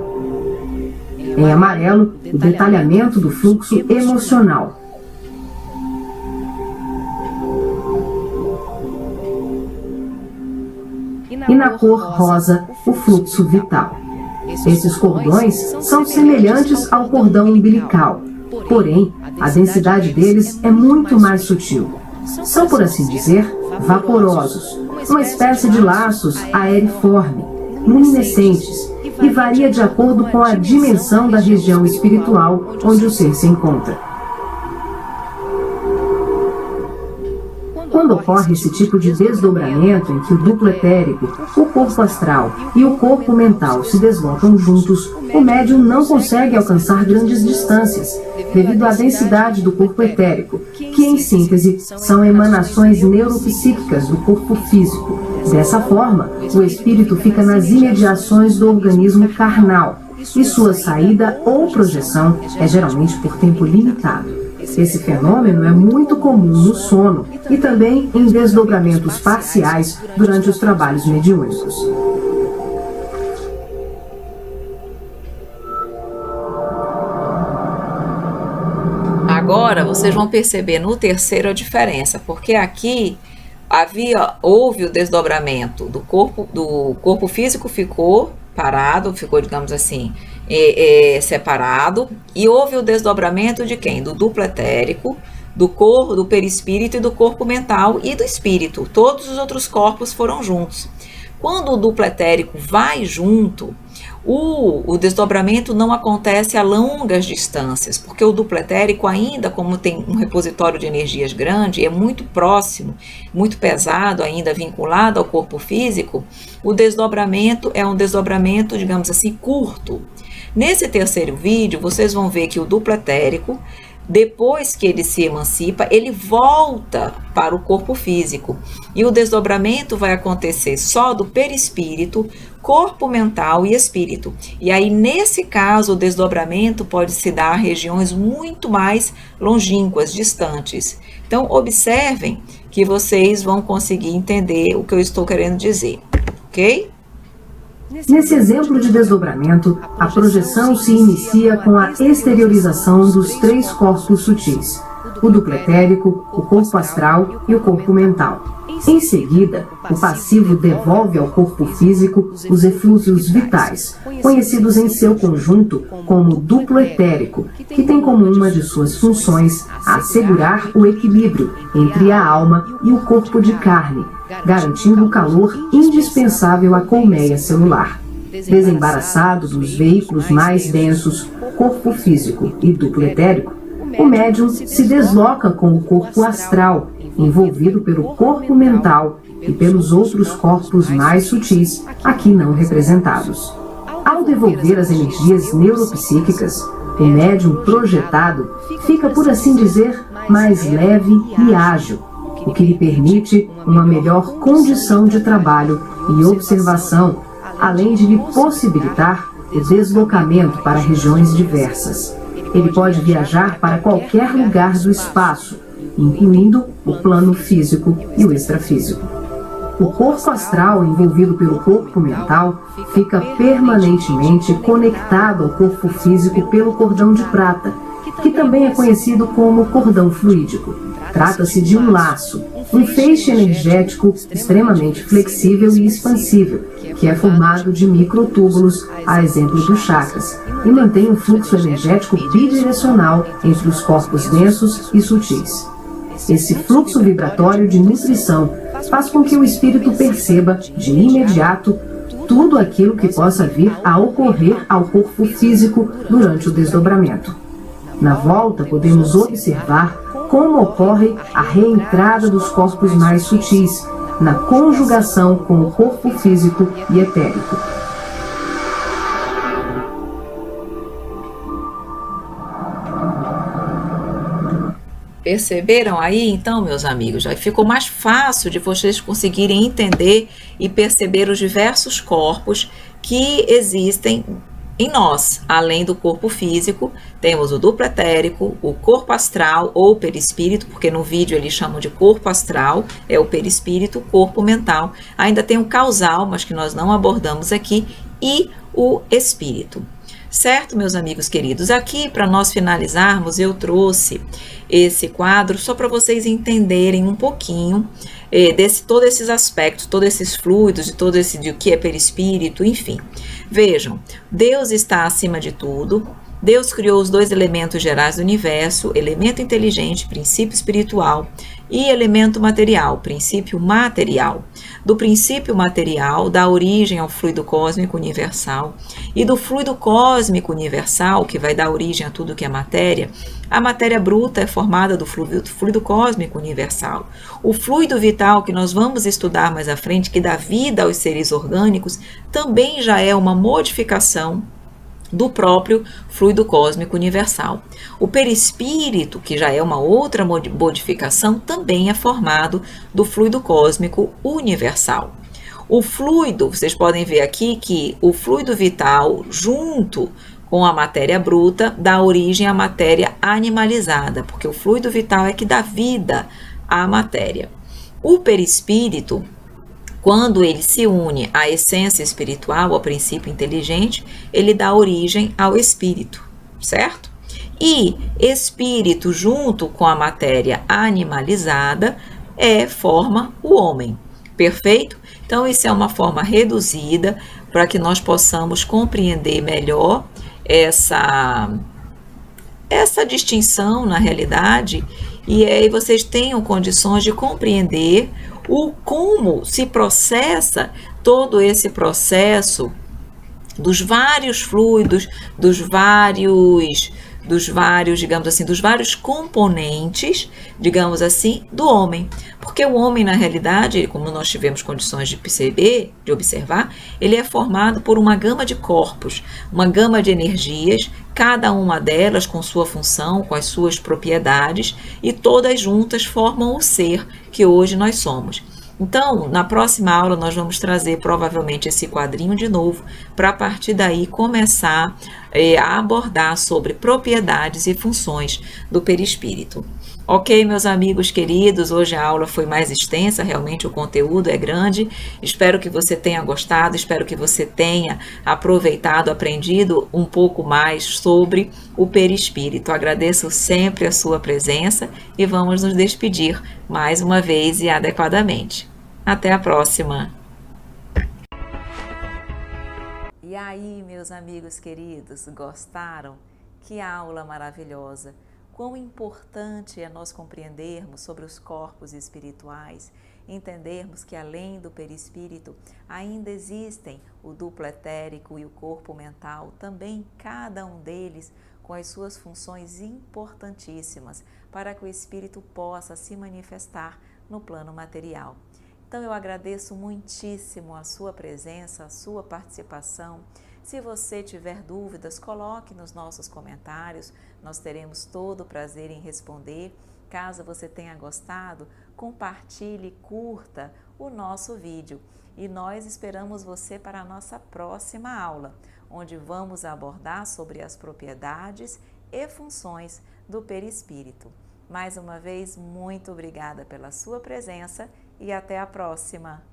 Em amarelo, o detalhamento do fluxo emocional. E na cor rosa, o fluxo vital. Esses cordões são semelhantes ao cordão umbilical, porém, a densidade deles é muito mais sutil. São, por assim dizer, vaporosos, uma espécie de laços aeriforme, luminescentes, e varia de acordo com a dimensão da região espiritual onde o ser se encontra. Quando ocorre esse tipo de desdobramento em que o duplo etérico, o corpo astral e o corpo mental se deslocam juntos, o médium não consegue alcançar grandes distâncias, devido à densidade do corpo etérico, que em síntese são emanações neuropsíquicas do corpo físico. Dessa forma, o espírito fica nas imediações do organismo carnal, e sua saída ou projeção é geralmente por tempo limitado. Esse fenômeno é muito comum no sono e também em desdobramentos parciais durante os trabalhos mediúnicos. Agora vocês vão perceber no terceiro a diferença, porque aqui houve o desdobramento do corpo físico, ficou parado, ficou, digamos assim, separado, e houve o desdobramento de quem? Do duplo etérico, do corpo, do perispírito e do corpo mental e do espírito. Todos os outros corpos foram juntos. Quando o duplo etérico vai junto, o desdobramento não acontece a longas distâncias, porque o duplo etérico ainda, como tem um repositório de energias grande, é muito próximo, muito pesado ainda, vinculado ao corpo físico, o desdobramento é um desdobramento, digamos assim, curto. Nesse terceiro vídeo, vocês vão ver que o duplo etérico, depois que ele se emancipa, ele volta para o corpo físico. E o desdobramento vai acontecer só do perispírito, corpo mental e espírito. E aí, nesse caso, o desdobramento pode se dar a regiões muito mais longínquas, distantes. Então, observem que vocês vão conseguir entender o que eu estou querendo dizer, ok? Nesse exemplo de desdobramento, a projeção se inicia com a exteriorização dos três corpos sutis, o duplo etérico, o corpo astral e o corpo mental. Em seguida, o passivo devolve ao corpo físico os eflúvios vitais, conhecidos em seu conjunto como duplo etérico, que tem como uma de suas funções assegurar o equilíbrio entre a alma e o corpo de carne, garantindo o calor indispensável à colmeia celular. Desembaraçado dos veículos mais densos, corpo físico e duplo etérico, o médium se desloca com o corpo astral, envolvido pelo corpo mental e pelos outros corpos mais sutis, aqui não representados. Ao devolver as energias neuropsíquicas, o médium projetado fica, por assim dizer, mais leve e ágil, o que lhe permite uma melhor condição de trabalho e observação, além de lhe possibilitar o deslocamento para regiões diversas. Ele pode viajar para qualquer lugar do espaço, incluindo o plano físico e o extrafísico. O corpo astral, envolvido pelo corpo mental, fica permanentemente conectado ao corpo físico pelo cordão de prata, que também é conhecido como cordão fluídico. Trata-se de um laço, um feixe energético extremamente flexível e expansível, que é formado de microtúbulos, a exemplo dos chakras, e mantém um fluxo energético bidirecional entre os corpos densos e sutis. Esse fluxo vibratório de nutrição faz com que o espírito perceba, de imediato, tudo aquilo que possa vir a ocorrer ao corpo físico durante o desdobramento. Na volta, podemos observar como ocorre a reentrada dos corpos mais sutis, na conjugação com o corpo físico e etérico. Perceberam aí, então, meus amigos? Já ficou mais fácil de vocês conseguirem entender e perceber os diversos corpos que existem em nós. Além do corpo físico, temos o duplo etérico, o corpo astral ou perispírito, porque no vídeo eles chamam de corpo astral, é o perispírito, o corpo mental. Ainda tem o causal, mas que nós não abordamos aqui, e o espírito. Certo, meus amigos queridos? Aqui, para nós finalizarmos, eu trouxe esse quadro só para vocês entenderem um pouquinho todos esses aspectos, todos esses fluidos, de o que é perispírito, enfim. Vejam, Deus está acima de tudo. Deus criou os dois elementos gerais do universo, elemento inteligente, princípio espiritual, E elemento material, princípio material. Do princípio material dá origem ao fluido cósmico universal, e do fluido cósmico universal, que vai dar origem a tudo que é matéria, a matéria bruta é formada do fluido cósmico universal. O fluido vital, que nós vamos estudar mais à frente, que dá vida aos seres orgânicos, também já é uma modificação do próprio fluido cósmico universal. O perispírito, que já é uma outra modificação, também é formado do fluido cósmico universal. O fluido, vocês podem ver aqui que o fluido vital, junto com a matéria bruta, dá origem à matéria animalizada, porque o fluido vital é que dá vida à matéria. O perispírito, quando ele se une à essência espiritual, ao princípio inteligente, ele dá origem ao espírito, certo? E espírito junto com a matéria animalizada forma o homem, perfeito? Então, isso é uma forma reduzida para que nós possamos compreender melhor essa distinção na realidade, e aí vocês tenham condições de compreender como se processa todo esse processo dos vários fluidos, dos vários, digamos assim, dos vários componentes, digamos assim, do homem. Porque o homem, na realidade, como nós tivemos condições de perceber, de observar, ele é formado por uma gama de corpos, uma gama de energias, cada uma delas com sua função, com as suas propriedades, e todas juntas formam o ser que hoje nós somos. Então, na próxima aula, nós vamos trazer provavelmente esse quadrinho de novo, para a partir daí começar a abordar sobre propriedades e funções do perispírito. Ok, meus amigos queridos, hoje a aula foi mais extensa, realmente o conteúdo é grande. Espero que você tenha gostado, espero que você tenha aproveitado, aprendido um pouco mais sobre o perispírito. Agradeço sempre a sua presença e vamos nos despedir mais uma vez e adequadamente. Até a próxima! E aí, meus amigos queridos, gostaram? Que aula maravilhosa! Quão importante é nós compreendermos sobre os corpos espirituais, entendermos que além do perispírito ainda existem o duplo etérico e o corpo mental, também cada um deles com as suas funções importantíssimas para que o espírito possa se manifestar no plano material. Então eu agradeço muitíssimo a sua presença, a sua participação. Se você tiver dúvidas, coloque nos nossos comentários, nós teremos todo o prazer em responder. Caso você tenha gostado, compartilhe, curta o nosso vídeo. E nós esperamos você para a nossa próxima aula, onde vamos abordar sobre as propriedades e funções do perispírito. Mais uma vez, muito obrigada pela sua presença e até a próxima!